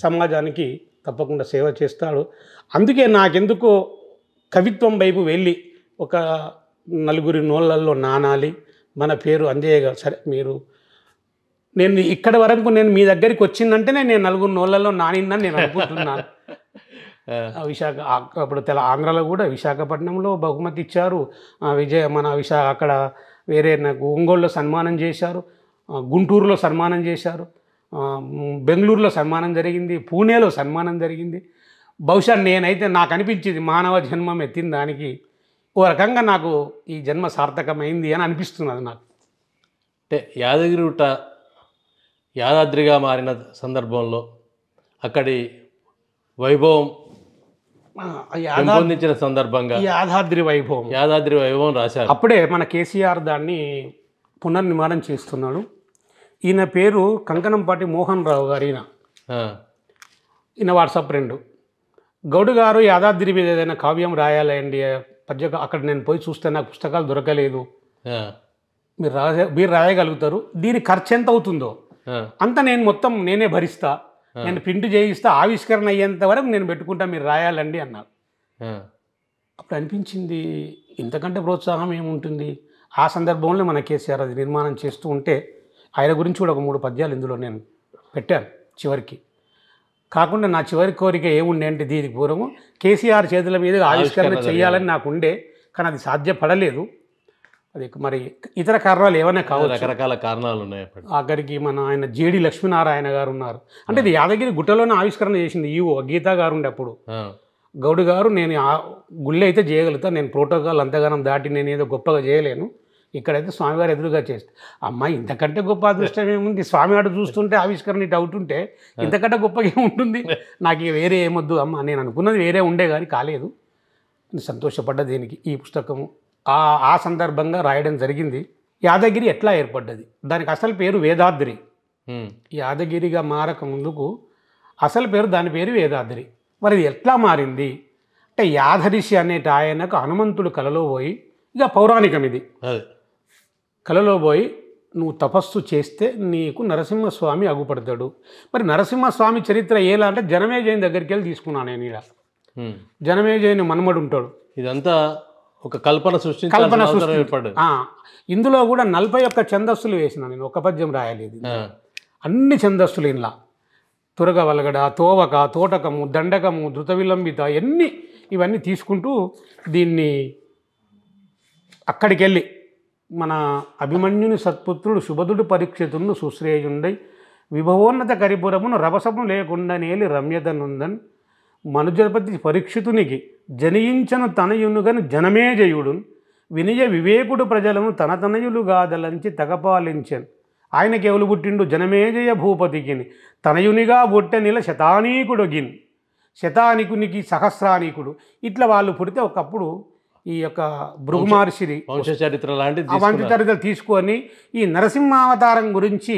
సమాజానికి తప్పకుండా సేవ చేస్తాడు. అందుకే నాకెందుకో కవిత్వం వైపు వెళ్ళి ఒక నలుగురి నోళ్ళల్లో నానాలి, మన పేరు అంజయ్య సరే నేను ఇక్కడి వరకు నేను మీ దగ్గరికి వచ్చిందంటేనే నేను నలుగురు నోళ్ళల్లో నానిందని నేను అనుకుంటున్నాను. విశాఖ అప్పుడు ఆంధ్రాలో కూడా విశాఖపట్నంలో బహుమతి ఇచ్చారు. అక్కడ వేరే నాకు ఒంగోలులో సన్మానం చేశారు, గుంటూరులో సన్మానం చేశారు, బెంగళూరులో సన్మానం జరిగింది, పూణేలో సన్మానం జరిగింది. బహుశా నేనైతే నాకు అనిపించింది మానవ జన్మం ఎత్తిన దానికి ఓ రకంగా నాకు ఈ జన్మ సార్థకమైంది అని అనిపిస్తున్నది నాకు. అంటే యాదగిరిగుట్ట యాదాద్రిగా మారిన సందర్భంలో అక్కడి వైభవం పెంపొందించిన సందర్భంగా యాదాద్రి వైభవం రాశారు. అప్పుడే మన కేసీఆర్ దాన్ని పునర్నిర్మాణం చేస్తున్నాడు. ఈయన పేరు కంకణంపాటి మోహన్ రావు గారు. ఈయన వాట్సాప్ ఫ్రెండ్. గౌడు గారు యాదాద్రి మీద ఏదైనా కావ్యం రాయాలండి, అక్కడ నేను పోయి చూస్తే నాకు పుస్తకాలు దొరకలేదు, మీరు రాయగలుగుతారు, దీని ఖర్చు ఎంత అవుతుందో అంత నేను మొత్తం నేనే భరిస్తా, నేను ప్రింట్ చేయిస్తా, ఆవిష్కరణ అయ్యేంత వరకు నేను పెట్టుకుంటా, మీరు రాయాలండి అన్నారు. అప్పుడు అనిపించింది ఇంతకంటే ప్రోత్సాహం ఏముంటుంది. ఆ సందర్భంలో మన కేసీఆర్ అది నిర్మాణం చేస్తూ ఉంటే ఆయన గురించి కూడా ఒక 3 పద్యాలు ఇందులో నేను పెట్టాను చివరికి. కాకుండా నా చివరి కోరిక ఏముండే అంటే దీనికి పూర్వము కేసీఆర్ చేతుల మీద ఆవిష్కరణ చేయాలని నాకు ఉండే, కానీ అది సాధ్యపడలేదు. అది మరి ఇతర కారణాలు ఏమైనా కావచ్చు, రకరకాల కారణాలు ఉన్నాయి. అక్కడికి ఆయన జేడి లక్ష్మీనారాయణ గారు ఉన్నారు. అంటే ఇది యాదగిరి గుట్టలోనే ఆవిష్కరణ చేసింది ఈవో గీతా గారు ఉండే అప్పుడు. గౌడు గారు నేను గుళ్ళే అయితే చేయగలుగుతా, నేను ప్రోటోకాల్ అంతగానం దాటి నేను ఏదో గొప్పగా చేయలేను, ఇక్కడైతే స్వామివారు ఎదురుగా చేస్తే అమ్మాయి ఇంతకంటే గొప్ప అదృష్టం ఏముంది, స్వామివాడు చూస్తుంటే ఆవిష్కరణ ఇటు అవుతుంటే ఇంతకంటే గొప్పగా ఏముంటుంది, నాకు ఇక వేరే ఏమొద్దు అమ్మ, నేను అనుకున్నది వేరే ఉండే కానీ కాలేదు, సంతోషపడ్డ దీనికి ఈ పుస్తకము ఆ సందర్భంగా రాయడం జరిగింది. యాదగిరి ఎట్లా ఏర్పడ్డది, దానికి అసలు పేరు వేదాద్రి. యాదగిరిగా మారక ముందుకు అసలు పేరు దాని పేరు వేదాద్రి. మరి ఇది ఎట్లా మారింది అంటే యాదరిషి అనేటి ఆయనకు హనుమంతుడు కలలో పోయి, ఇక పౌరాణికం ఇది, కలలో పోయి నువ్వు తపస్సు చేస్తే నీకు నరసింహస్వామి అగుపడతాడు. మరి నరసింహస్వామి చరిత్ర ఎలా అంటే జనమేజయుని దగ్గరికి వెళ్ళి తీసుకున్నాను నేను. ఇలా జనమేజయుని మనుమడు ఉంటాడు. ఇదంతా ఒక కల్పన సృష్టి. ఇందులో కూడా 41 ఛందస్సులు వేసిన నేను, ఒక పద్యం రాయలేదు, అన్ని ఛందస్సులు ఇలా తురగ వలగడ, తోవక, తోటకము, దండకము, ధృత విలంబిత ఇవన్నీ తీసుకుంటూ దీన్ని అక్కడికి వెళ్ళి మన అభిమన్యుని సత్పుత్రుడు శుభదుడు పరీక్షితుడు సుశ్రేయుండై విభవోన్నత కరిపురమును రభసము లేకుండా నేలి రమ్యతనుందన్ మనుజపతి పరీక్షితునికి జనియించను తనయునుగను జనమేజయుడు వినయ వివేకుడు ప్రజలను తన తనయులుగాదలంచి తగపాలించను. ఆయనకి ఎవరు పుట్టిండు, జనమేజయ భూపతికిని తనయునిగా పుట్టెనిల శతానీకుడొగిన్, శతానికునికి సహస్రానీకుడు. ఇట్లా వాళ్ళు పుడితే ఒకప్పుడు ఈ యొక్క భృగు మహర్షి వంశచరిత్ర లాంటి వంశచరిత్ర తీసుకొని ఈ నరసింహావతారం గురించి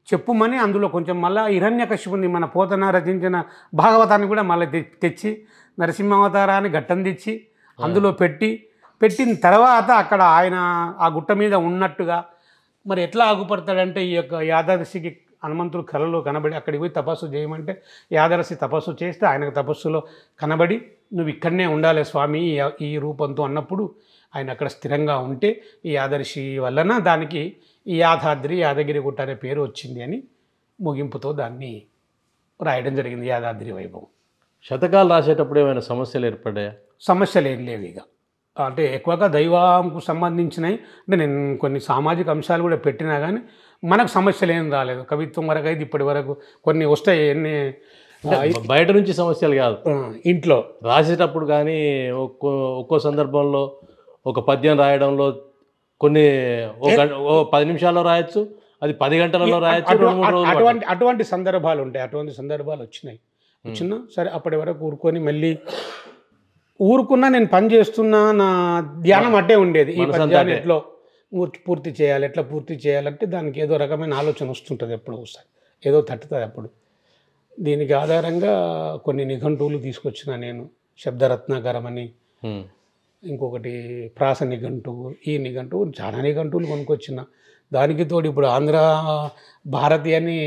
చెప్పుమని అందులో కొంచెం మళ్ళీ హిరణ్యకశిపుని మన పోతన రచించిన భాగవతాన్ని కూడా మళ్ళీ తెచ్చి నరసింహావతారాన్ని ఘట్టం తెచ్చి అందులో పెట్టిన తర్వాత అక్కడ ఆయన ఆ గుట్ట మీద ఉన్నట్టుగా మరి ఎట్లా ఆగుపడతాడంటే ఈ యొక్క యాదర్శికి హనుమంతుడు కలలో కనబడి అక్కడికి పోయి తపస్సు చేయమంటే యాదర్శి తపస్సు చేస్తే ఆయనకు తపస్సులో కనబడి నువ్వు ఇక్కడనే ఉండాలి స్వామి ఈ రూపంతో అన్నప్పుడు ఆయన అక్కడ స్థిరంగా ఉంటే ఈ యాదర్శి వలన దానికి ఈ యాదగిరి గుట్ట అనే పేరు వచ్చింది అని ముగింపుతో దాన్ని రాయడం జరిగింది, యాదాద్రి వైభవం. శతకాలు రాసేటప్పుడు ఏమైనా సమస్యలు ఏర్పడ్డాయా? సమస్యలు ఏం లేవు. ఇక అంటే ఎక్కువగా దైవంకు సంబంధించినవి అంటే నేను కొన్ని సామాజిక అంశాలు కూడా పెట్టినా కానీ మనకు సమస్యలు ఏం రాలేదు. కవిత్వం వరకు అయితే ఇప్పటి వరకు కొన్ని వస్తాయి, ఎన్ని బయట నుంచి సమస్యలు కాదు, ఇంట్లో రాసేటప్పుడు కానీ ఒక్కో సందర్భంలో ఒక పద్యం రాయడంలో కొన్ని 10 నిమిషాల్లో రాయొచ్చు, అది 10 గంటలలో రాయొచ్చు, అటువంటి సందర్భాలు ఉంటాయి. అటువంటి సందర్భాలు వచ్చినా సరే అప్పటి వరకు ఊరుకొని మళ్ళీ ఊరుకున్నా నేను పని చేస్తున్నా, నా ధ్యానం అట్టే ఉండేది. ఈ పద్యాన్ని ఎట్లా పూర్తి చేయాలి, ఎట్లా పూర్తి చేయాలంటే దానికి ఏదో రకమైన ఆలోచన వస్తుంటుంది, ఎప్పుడు వస్తుంది, ఏదో తట్టుతుంది. అప్పుడు దీనికి ఆధారంగా కొన్ని నిఘంటువులు తీసుకొచ్చిన నేను, శబ్దరత్నాకరం అని, ఇంకొకటి ప్రాస నిఘంటువు, ఈ నిఘంటువు చాలా నిఘంటువులు కొనుక్కొచ్చిన. దానికి తోడు ఇప్పుడు ఆంధ్ర భారతి అని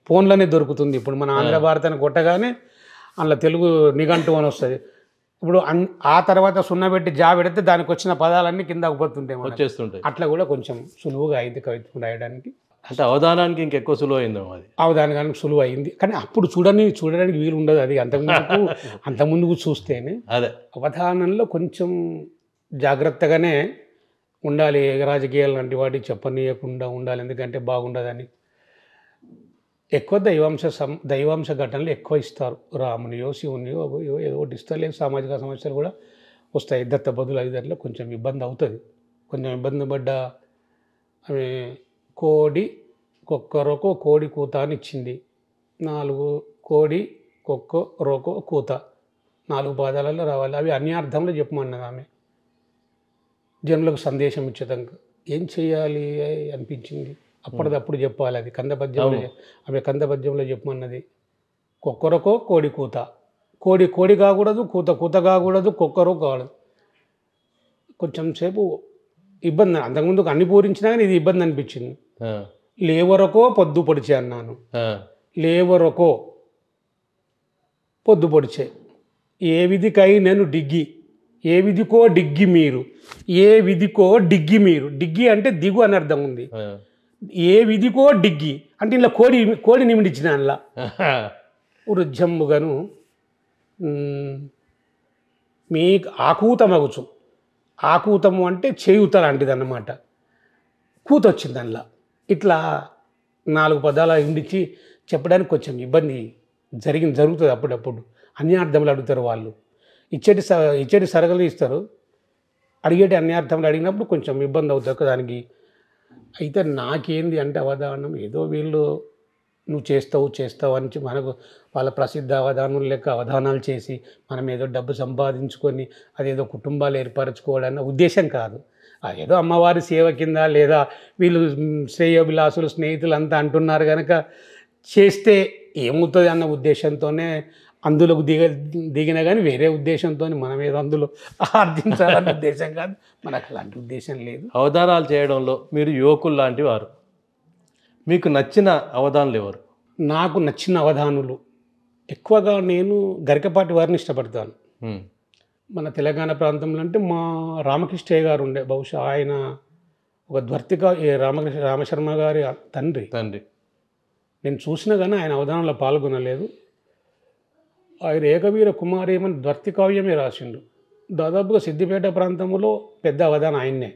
ఫోన్లోనే దొరుకుతుంది. ఇప్పుడు మన ఆంధ్ర భారతి అని కొట్టగానే అందులో తెలుగు నిఘంటువు అని వస్తుంది. ఇప్పుడు ఆ తర్వాత సున్నా పెట్టి జా పెడితే దానికి వచ్చిన పదాలన్నీ కింద పోతుంటాయి, వచ్చేస్తుంటాయి. అట్లా కూడా కొంచెం సులువుగా అయింది కవిత్వం రాయడానికి. అంటే అవధానానికి ఇంకెక్కువ సులువైందో అది. అవధానానికి సులువు అయింది. కానీ అప్పుడు చూడడానికి వీలు ఉండదు. అది అంతకుముందుకు చూస్తేనే అదే అవధానంలో కొంచెం జాగ్రత్తగానే ఉండాలి. రాజకీయాలు లాంటి వాటికి చెప్పనీయకుండా ఉండాలి. ఎందుకంటే బాగుండదని. ఎక్కువ దైవాంశ ఘటనలు ఎక్కువ ఇస్తారు. రామునియో శివునియో ఏదో ఒకటి ఇస్తారు. లేదు సామాజిక సమస్యలు కూడా వస్తాయి. దత్తబదులు ఐదర్లో కొంచెం ఇబ్బంది అవుతుంది. కొంచెం ఇబ్బంది పడ్డ ఆమె కోడి కొక్కరొకో కోడి కూత అని ఇచ్చింది. 4 కోడి కొక్కో రోకో కూత 4 పాదాలలో రావాలి. అవి అన్యార్థంలో చెప్పమన్నది ఆమె. జనులకు సందేశం ఇచ్చేదాక ఏం చేయాలి అనిపించింది. అప్పటిదప్పుడు చెప్పాలి. అది కందపద్యంలో చెప్పమన్నది. కొక్కరొకో కోడి కూత, కోడి కాకూడదు, కూత కాకూడదు, కొక్కరో కాకూడదు. కొంచెం సేపు ఇబ్బంది. అంతకుముందుకు అన్ని పూరించినా కానీ ఇది ఇబ్బంది అనిపించింది. లేవరకో పొద్దు పొడిచే అన్నాను. లేవరకో పొద్దు పొడిచే ఏ విధికై నేను డిగ్గి, ఏ విధికో డిగ్గి మీరు, ఏ విధికో డిగ్గి మీరు. డిగ్గి అంటే దిగు అని అర్థం ఉంది. ఏ విధికో డిగ్గి అంటే ఇలా కోడి నిమిడిచ్చిన అలా వృద్ధమ్ముగను మీ ఆకూతమగుచు. ఆకూతము అంటే చేయుత లాంటిది అన్నమాట. కూత వచ్చింది అందులో. ఇట్లా 4 పదాలు ఇండిచి చెప్పడానికి కొంచెం ఇబ్బంది జరుగుతుంది. అప్పుడప్పుడు అన్యార్థములు అడుగుతారు వాళ్ళు. ఇచ్చేటి సరగలు ఇస్తారు, అడిగేటి అన్యార్థములు అడిగినప్పుడు కొంచెం ఇబ్బంది అవుతుంది దానికి. అయితే నాకేంది అంటే అవధానం ఏదో వీళ్ళు నువ్వు చేస్తావు అని మనకు వాళ్ళ ప్రసిద్ధ అవధానం లెక్క అవధానాలు చేసి మనం ఏదో డబ్బు సంపాదించుకొని అదేదో కుటుంబాలు ఏర్పరచుకోవాలన్న ఉద్దేశం కాదు. ఏదో అమ్మవారి సేవ కింద లేదా వీళ్ళు శ్రేయోభిలాసులు స్నేహితులు అంతా అంటున్నారు కనుక చేస్తే ఏమవుతుంది అన్న ఉద్దేశంతోనే అందులోకి దిగిన కానీ వేరే ఉద్దేశంతో మనం ఏదో అందులో ఆర్జించాలన్న ఉద్దేశం కాదు. మనకు అలాంటి ఉద్దేశం లేదు. అవధానాలు చేయడంలో మీరు యువకులు లాంటి వారు, మీకు నచ్చిన అవధానులు ఎవరు? నాకు నచ్చిన అవధానులు ఎక్కువగా నేను గరికపాటి వారిని ఇష్టపడతాను. మన తెలంగాణ ప్రాంతంలో అంటే మా రామకృష్ణయ్య గారు ఉండే, బహుశా ఆయన ఒక ద్వర్తిక రామశర్మ గారి తండ్రి. నేను చూసినా కానీ ఆయన అవధానంలో పాల్గొనలేదు. ఆయన ఏకవీర కుమారి ఏమని ద్వర్తికావ్యమే రాసిండు. దాదాపుగా సిద్దిపేట ప్రాంతంలో పెద్ద అవధానం ఆయన్నే.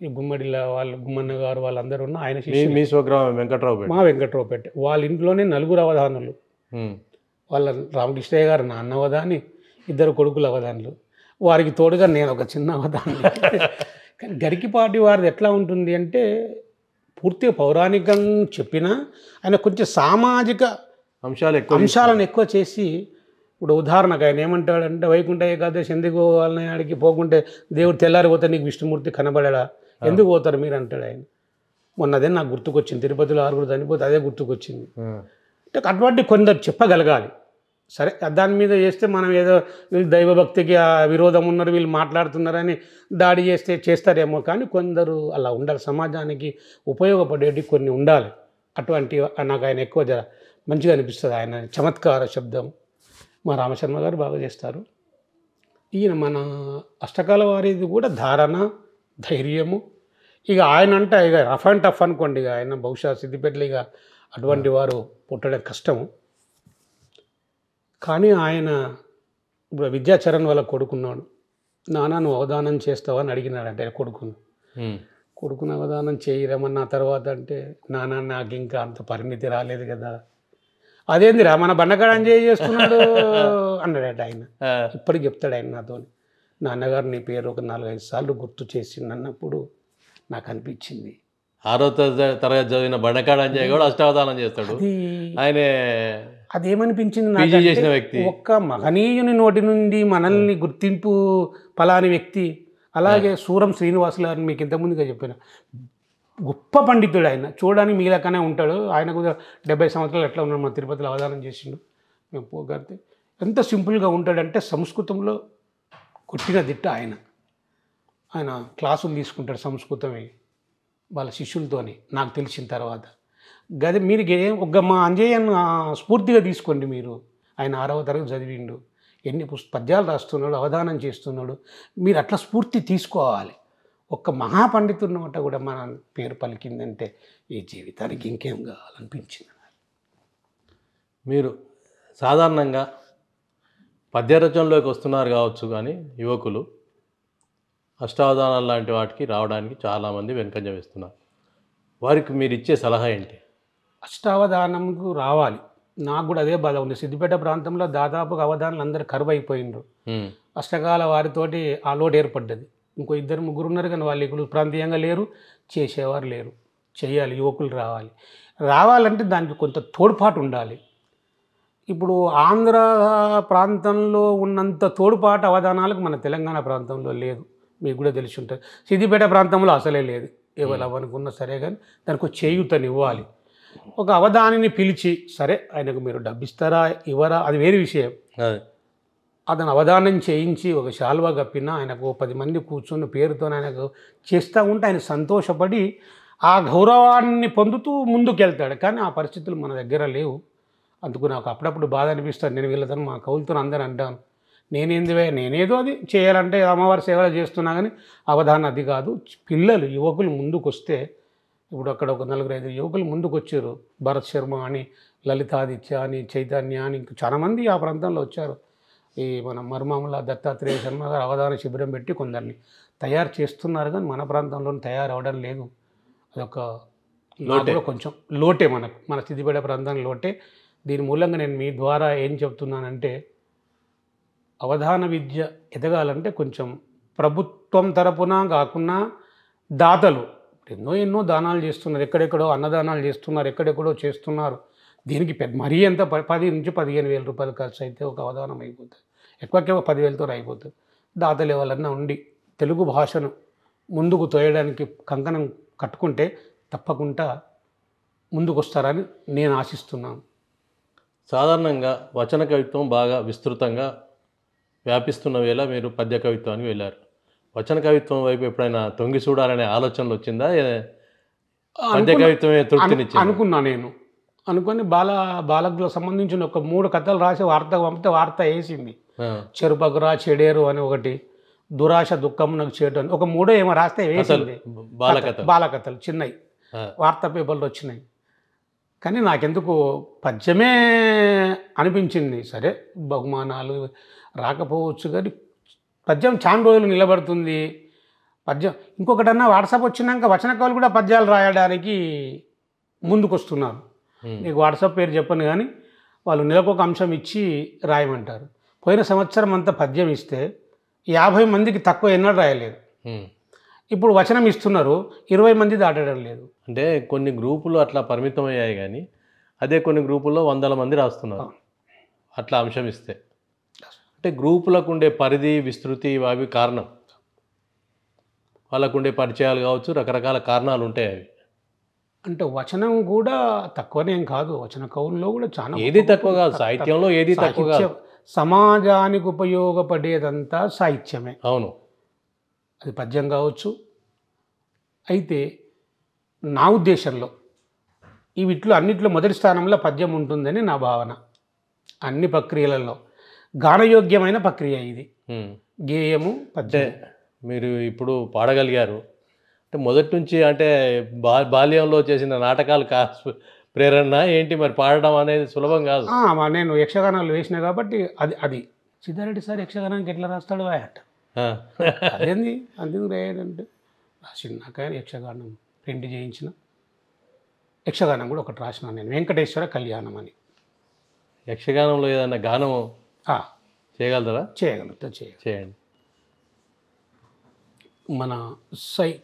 ఈ గుమ్మడిలా వాళ్ళు గుమ్మన్న గారు వాళ్ళందరూ ఉన్న ఆయన మీ స్వగ్రామం వెంకట్రావుపేట. మా వెంకట్రావుపేట. వాళ్ళ ఇంట్లోనే 4 అవధానులు. వాళ్ళ రామకృష్ణయ్య గారు నాన్న అవధాని, 2 కొడుకుల అవధానులు, వారికి తోడుగా నేను ఒక చిన్న అవధాని. కానీ గరికపాటి వారిది ఎట్లా ఉంటుంది అంటే పూర్తిగా పౌరాణికం చెప్పినా ఆయన కొంచెం సామాజిక అంశాలను ఎక్కువ చేసి, ఇప్పుడు ఉదాహరణకు ఆయన ఏమంటాడంటే వైకుంఠ ఏకాదశి ఎందుకు వాళ్ళని ఆడికి పోకుంటే దేవుడు తెల్లారిపోతే నీకు విష్ణుమూర్తి కనబడా, ఎందుకు పోతారు మీరు అంటాడు ఆయన. మొన్నదే నాకు గుర్తుకొచ్చింది, తిరుపతిలో 6 చనిపోతే అదే గుర్తుకొచ్చింది. అంటే అటువంటి కొందరు చెప్పగలగాలి. సరే దాని మీద చేస్తే మనం ఏదో వీళ్ళు దైవభక్తికి విరోధం ఉన్నారు, వీళ్ళు మాట్లాడుతున్నారని దాడి చేస్తారేమో. కానీ కొందరు అలా ఉండాలి. సమాజానికి ఉపయోగపడేవి కొన్ని ఉండాలి. అటువంటి నాకు ఆయన ఎక్కువ మంచిగా అనిపిస్తుంది. ఆయన చమత్కార శబ్దం మా రామశర్మ గారు బాగా చేస్తారు. ఈయన మన అష్టకాల వారిది కూడా ధారణ, ధైర్యము. ఇక ఆయన అంటే ఇక రఫ్ అండ్ టఫ్ అనుకోండి. ఇక ఆయన బహుశా సిద్దిపేటలో ఇక అటువంటి వారు పుట్టడం కష్టము. కానీ ఆయన ఇప్పుడు విద్యాచరణ్ వాళ్ళ కొడుకున్నాడు. నాన్న నువ్వు అవధానం చేస్తావా అని అడిగినాడంటే కొడుకును అవధానం చేయరమన్న తర్వాత అంటే నాన్న నాకు ఇంకా అంత పరిణితి రాలేదు కదా. అదేందిరా మన బండకాడ ఎంజాయ్ చేస్తున్నాడు అన్నాడట ఆయన. ఇప్పటికి చెప్తాడు ఆయన నాతో, నాన్నగారు నీ పేరు ఒక 4-5 సార్లు గుర్తు చేసింది అన్నప్పుడు నాకు అనిపించింది. 6వ తరగతి చదివిన బండకాడ అంజయ్య కూడా అష్టావధానం చేస్తాడు. ఆయన అదేమనిపించింది నాకు, ఒక్క మహనీయుని నోటి నుండి మనల్ని గుర్తింపు ఫలాని వ్యక్తి. అలాగే సూరం శ్రీనివాసులు గారిని మీకు ఇంతకుముందుగా చెప్పాను, గొప్ప పండితుడు ఆయన. చూడడానికి మీలకనే ఉంటాడు. ఆయనకు 70 సంవత్సరాలు ఎట్లా ఉన్నాడు, మా తిరుపతిలో అవధానం చేసిండు. మేము పోగలితే ఎంత సింపుల్గా ఉంటాడంటే సంస్కృతంలో కొట్టిన దిట్ట ఆయన. ఆయన క్లాసులు తీసుకుంటాడు సంస్కృతమే వాళ్ళ శిష్యులతోని, నాకు తెలిసిన తర్వాత. గది మీరు ఒక మా అంజయ్యను స్ఫూర్తిగా తీసుకోండి మీరు. ఆయన 6వ తరగతి చదివిండు, ఎన్ని పద్యాలు రాస్తున్నాడు, అవధానం చేస్తున్నాడు. మీరు అట్లా స్ఫూర్తి తీసుకోవాలి. ఒక్క మహాపండితున్నమాట కూడా మన పేరు పలికిందంటే ఈ జీవితానికి ఇంకేం కావాలనిపించింది. మీరు సాధారణంగా పద్య రచనలోకి వస్తున్నారు కావచ్చు, కానీ యువకులు అష్టావధానాలు లాంటి వాటికి రావడానికి చాలామంది వెనుకంజ వేస్తున్నారు. వారికి మీరు ఇచ్చే సలహా ఏంటి? అష్టావధానంకు రావాలి. నాకు కూడా అదే బాధ ఉంది. సిద్దిపేట ప్రాంతంలో దాదాపుగా అవధానాలు అందరూ కరువు అయిపోయినారు. అష్టకాల వారితోటి ఆ లోటు ఏర్పడ్డది. ఇంకో 2-3 ఉన్నారు, కానీ వాళ్ళు ఇప్పుడు ప్రాంతీయంగా లేరు, చేసేవారు లేరు. చేయాలి, యువకులు రావాలి. రావాలంటే దానికి కొంత తోడ్పాటు ఉండాలి. ఇప్పుడు ఆంధ్ర ప్రాంతంలో ఉన్నంత తోడ్పాటు అవధానాలకు మన తెలంగాణ ప్రాంతంలో లేదు. మీకు కూడా తెలిసి ఉంటుంది. సిద్దిపేట ప్రాంతంలో అసలే లేదు. ఎవరు అవనుకున్నా సరే, కానీ దానికి ఒక చేయూతనివ్వాలి. ఒక అవధానిని పిలిచి, సరే ఆయనకు మీరు డబ్బిస్తారా ఇవ్వరా అది వేరే విషయం, అతను అవధానం చేయించి ఒక శాల్వా కప్పినా ఆయనకు 10 మంది కూర్చొని పేరుతో ఆయనకు చేస్తూ ఉంటే ఆయన సంతోషపడి ఆ గౌరవాన్ని పొందుతూ ముందుకెళ్తాడు. కానీ ఆ పరిస్థితులు మన దగ్గర లేవు. అందుకు నాకు అప్పుడప్పుడు బాధ అనిపిస్తుంది. నేను వీళ్ళతో మా కవులతో అందరూ అంటాను, నేనేదో అది చేయాలంటే అమ్మవారి సేవలు చేస్తున్నా, కానీ అవధానం అది కాదు. పిల్లలు యువకులు ముందుకు వస్తే, ఇప్పుడు అక్కడ ఒక 4-5 యువకులు ముందుకు వచ్చారు. భరత్ శర్మ అని, లలితాదిత్య అని, చైతన్య అని, ఇంకా చాలామంది ఆ ప్రాంతంలో వచ్చారు. ఈ మన మర్మాముల దత్తాత్రేయ శర్మ గారు అవధాన శిబిరం పెట్టి కొందరిని తయారు చేస్తున్నారు, కానీ మన ప్రాంతంలో తయారు అవడం లేదు. అదొక లోటే, కొంచెం లోటే మన సిద్దిపేట ప్రాంతం లోటే. దీని మూలంగా నేను మీ ద్వారా ఏం చెప్తున్నానంటే, అవధాన విద్య ఎదగాలంటే కొంచెం ప్రభుత్వం తరపున కాకుండా దాతలు ఎన్నో దానాలు చేస్తున్నారు. ఎక్కడెక్కడో అన్నదానాలు చేస్తున్నారు, ఎక్కడెక్కడో చేస్తున్నారు. దీనికి మరీ ఎంత 10,000 నుంచి 15,000 రూపాయలు ఖర్చు అయితే ఒక అవధానం అయిపోతుంది. ఎక్కువకేమో 10,000తో అయిపోతుంది. దాతలు ఎవరన్నా ఉండి తెలుగు భాషను ముందుకు తోయడానికి కంకణం కట్టుకుంటే తప్పకుండా ముందుకు వస్తారని నేను ఆశిస్తున్నాను. సాధారణంగా వచన కవిత్వం బాగా విస్తృతంగా వ్యాపిస్తున్న వేళ మీరు పద్య కవిత్వానికి వెళ్ళారు. వచన కవిత్వం వైపు ఎప్పుడైనా తొంగి చూడాలనే ఆలోచనలు వచ్చిందా? పద్య కవిత్వమే తృప్తినిచ్చింది అనుకున్నా నేను. అనుకొని బాలకులకు సంబంధించిన ఒక 3 కథలు రాసి వార్తకు పంపితే వార్త వేసింది. చెరుపగురా చెడేరు అని ఒకటి, దురాశ దుఃఖమునకు చేటు అని ఒక 3 ఏమో రాస్తే వేసింది. బాలకథలు చిన్నవి వార్తా పేపర్లు వచ్చినాయి. కానీ నాకెందుకు పద్యమే అనిపించింది. సరే బహుమానాలు రాకపోవచ్చు, కానీ పద్యం చాలా రోజులు నిలబడుతుంది. పద్యం ఇంకొకటన్నా వాట్సాప్ వచ్చినాక వచన కవులు కూడా పద్యాలు రాయడానికి ముందుకు వస్తున్నారు. నీకు వాట్సాప్ పేరు చెప్పను, కానీ వాళ్ళు నెలకొక అంశం ఇచ్చి రాయమంటారు. పోయిన సంవత్సరం అంతా పద్యం ఇస్తే 50 మందికి తక్కువ ఎన్నడూ రాయలేదు. ఇప్పుడు వచనం ఇస్తున్నారు, 20 మంది దాటడం లేదు. అంటే కొన్ని గ్రూపులు అట్లా పరిమితం అయ్యాయి, కానీ అదే కొన్ని గ్రూపుల్లో 100 మంది రాస్తున్నారు అట్లా అంశం ఇస్తే. అంటే గ్రూపులకు ఉండే పరిధి విస్తృతి అవి కారణం, వాళ్ళకు ఉండే పరిచయాలు కావచ్చు, రకరకాల కారణాలు ఉంటాయి అవి. అంటే వచనం కూడా తక్కువనేం కాదు. వచన కవుల్లో కూడా చాలా ఏది తక్కువ కాదు, సాహిత్యంలో ఏది తక్కువ కాదు. సమాజానికి ఉపయోగపడేదంతా సాహిత్యమే. అవును, అది పద్యం కావచ్చు. అయితే నా ఉద్దేశంలో వీటిలో అన్నిట్లో మొదటి స్థానంలో పద్యం ఉంటుందని నా భావన. అన్ని ప్రక్రియలలో గానయోగ్యమైన ప్రక్రియ ఇది. గేయము పద్యం. మీరు ఇప్పుడు పాడగలిగారు అంటే మొదటి నుంచి, అంటే బాల్యంలో చేసిన నాటకాలు ప్రేరణ ఏంటి మరి? పాడడం అనేది సులభం కాదు. నేను యక్షగానాలు వేసిన కాబట్టి అది సిద్ధారెడ్డి సార్ యక్షగానానికి ఎట్లా రాస్తాడు అట అదేంది అందుకు రాయాడంటే రాసినాక యక్షగానం ప్రింట్ చేయించిన యక్షగానం కూడా ఒకటి రాసిన నేను, వెంకటేశ్వర కళ్యాణం అని. యక్షగానంలో ఏదన్నా గానం చేయగలుగుతారా? చేయగలుగుతా, చేయండి. మన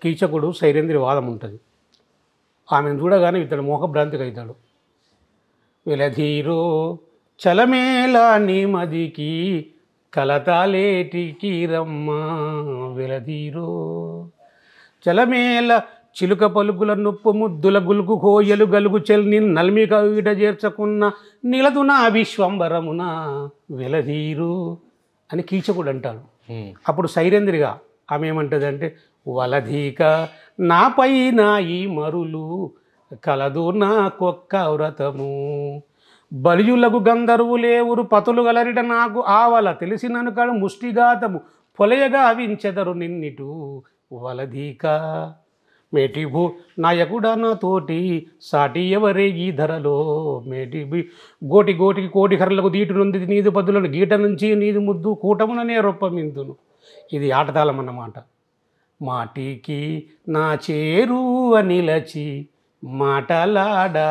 కీచకుడు సైరేంద్రి వాదం ఉంటుంది. ఆమెను చూడగానే ఇతడు మోహభ్రాంతికి అవుతాడు. వెలధీరో చలమేలా నీ మదికి కలతాలేటికి రమ్మ, వెలధీరో చలమేల చిలుక పలుకుల నొప్పు ముద్దుల గులుకు కోయలు గలుగు చెల్ని నల్మి కవిట చేర్చకున్న నిలదు నా విశ్వంబరమున వెలధీరు అని కీచకుడు అంటాడు. అప్పుడు సైరేంద్రిగా ఆమె ఏమంటుందంటే, వలధీక నాపై నా ఈ మరులు కలదు నాకొక్క వ్రతము, బలియులకు గంధర్వులేవురు పతులు గలరిట నాకు ఆవల తెలిసినను కాడు ముష్టిఘాతము పొలయగా అవించెదరు నిన్నిటు వలదీక మేటిభూ నాయకుడా నా తోటి సాటి ఎవరే ఈ ధరలో మేటిభి గోటికి కోటి కర్రలకు దీటునుంది నీదు పదులను గీట నుంచి నీది ముద్దు కూటముననే రొప్పమిందును. ఇది ఆటతాళం అన్నమాట. మాటికి నా చేరువ నిలచి మాటలాడగరాకు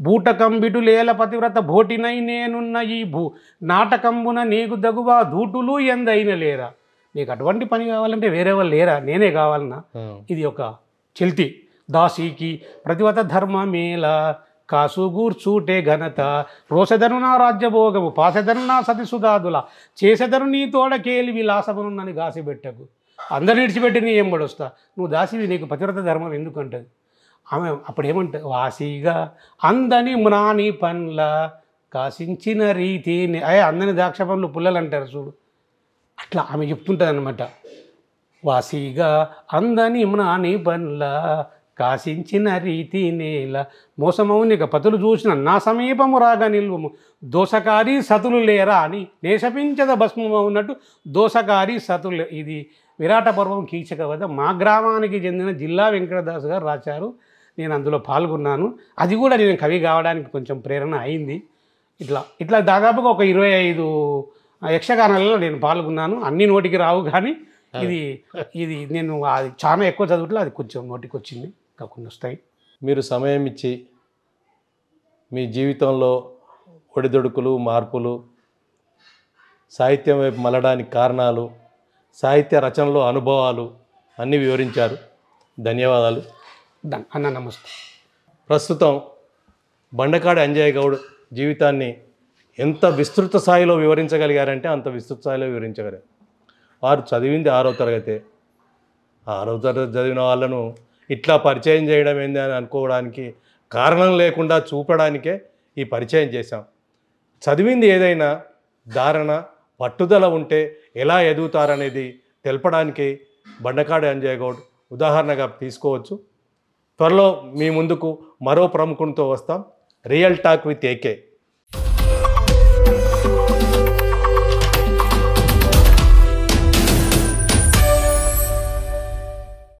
బూటకంబిటు లేల పతివ్రత భోటినై నేనున్న ఈ నాటకంబున నీకు దగువా దూటులు ఎందైన లేరా. నీకు అటువంటి పని కావాలంటే వేరే వాళ్ళు లేరా, నేనే కావాలన్నా. ఇది ఒక చెల్తి. దాసీకి ప్రతివత ధర్మమేళ కాసుగూర్చూటే ఘనత రోసెదను నా రాజ్యభోగము పాసెదను నా సతిసుదాదుల చేసెదను నీ తోడ కేలి విలాసమునని గాసిబెట్టకు. అందరిని విడిచిపెట్టి నీ ఎంబడొస్తా, నువ్వు దాసివి, నీకు పతివ్రత ధర్మం ఎందుకంటది. ఆమె అప్పుడు ఏమంట, వాసిగా అందని మ్రాని పండ్ల కాసించిన రీతి అందని ద్రాక్ష పండ్లు పుల్లలు అంటారు చూడు, అట్లా ఆమె చెప్తుంటుంది అనమాట. వాసిగా అందని మ్రాని పండ్ల కాసించిన రీతి నేల మోసమౌనిక పతులు చూసిన నా సమీపము రాగా నిల్వము దోసకారి సతులు లేరా అని నేషపించద భస్మమవున్నట్టు దోసకారి సతులు. ఇది విరాట పర్వం కీచక వద్ద మా గ్రామానికి చెందిన జిల్లా వెంకటదాస్ గారు రాశారు. నేను అందులో పాల్గొన్నాను. అది కూడా నేను కవి కావడానికి కొంచెం ప్రేరణ అయింది. ఇట్లా దాదాపుగా ఒక 25 యక్షగానాలలో నేను పాల్గొన్నాను. అన్ని నోటికి రావు, కానీ ఇది నేను అది చాలా ఎక్కువ చదువుట్లో అది కొంచెం నోటికి వచ్చింది, కాకుండా వస్తాయి. మీరు సమయం ఇచ్చి మీ జీవితంలో ఒడిదొడుకులు, మార్పులు, సాహిత్యం వైపు మళ్ళడానికి కారణాలు, సాహిత్య రచనలో అనుభవాలు అన్నీ వివరించారు. ధన్యవాదాలు అన్న. నమస్తే. ప్రస్తుతం బండకాడి అంజయ్య గౌడ్ జీవితాన్ని ఎంత విస్తృత స్థాయిలో వివరించగలిగారంటే అంత విస్తృత స్థాయిలో వివరించగలిగారు. వారు చదివింది 6వ తరగతే. 6వ తరగతి చదివిన వాళ్ళను ఇట్లా పరిచయం చేయడం ఏంది అని అనుకోవడానికి కారణం లేకుండా చూపడానికే ఈ పరిచయం చేశాం. చదివింది ఏదైనా ధారణ, పట్టుదల ఉంటే ఎలా ఎదుగుతారనేది తెలపడానికి బండకాడి అంజయ్య గౌడ్ ఉదాహరణగా తీసుకోవచ్చు. త్వరలో మీ ముందుకు మరో ప్రముఖునితో వస్తాం. Real talk with AK.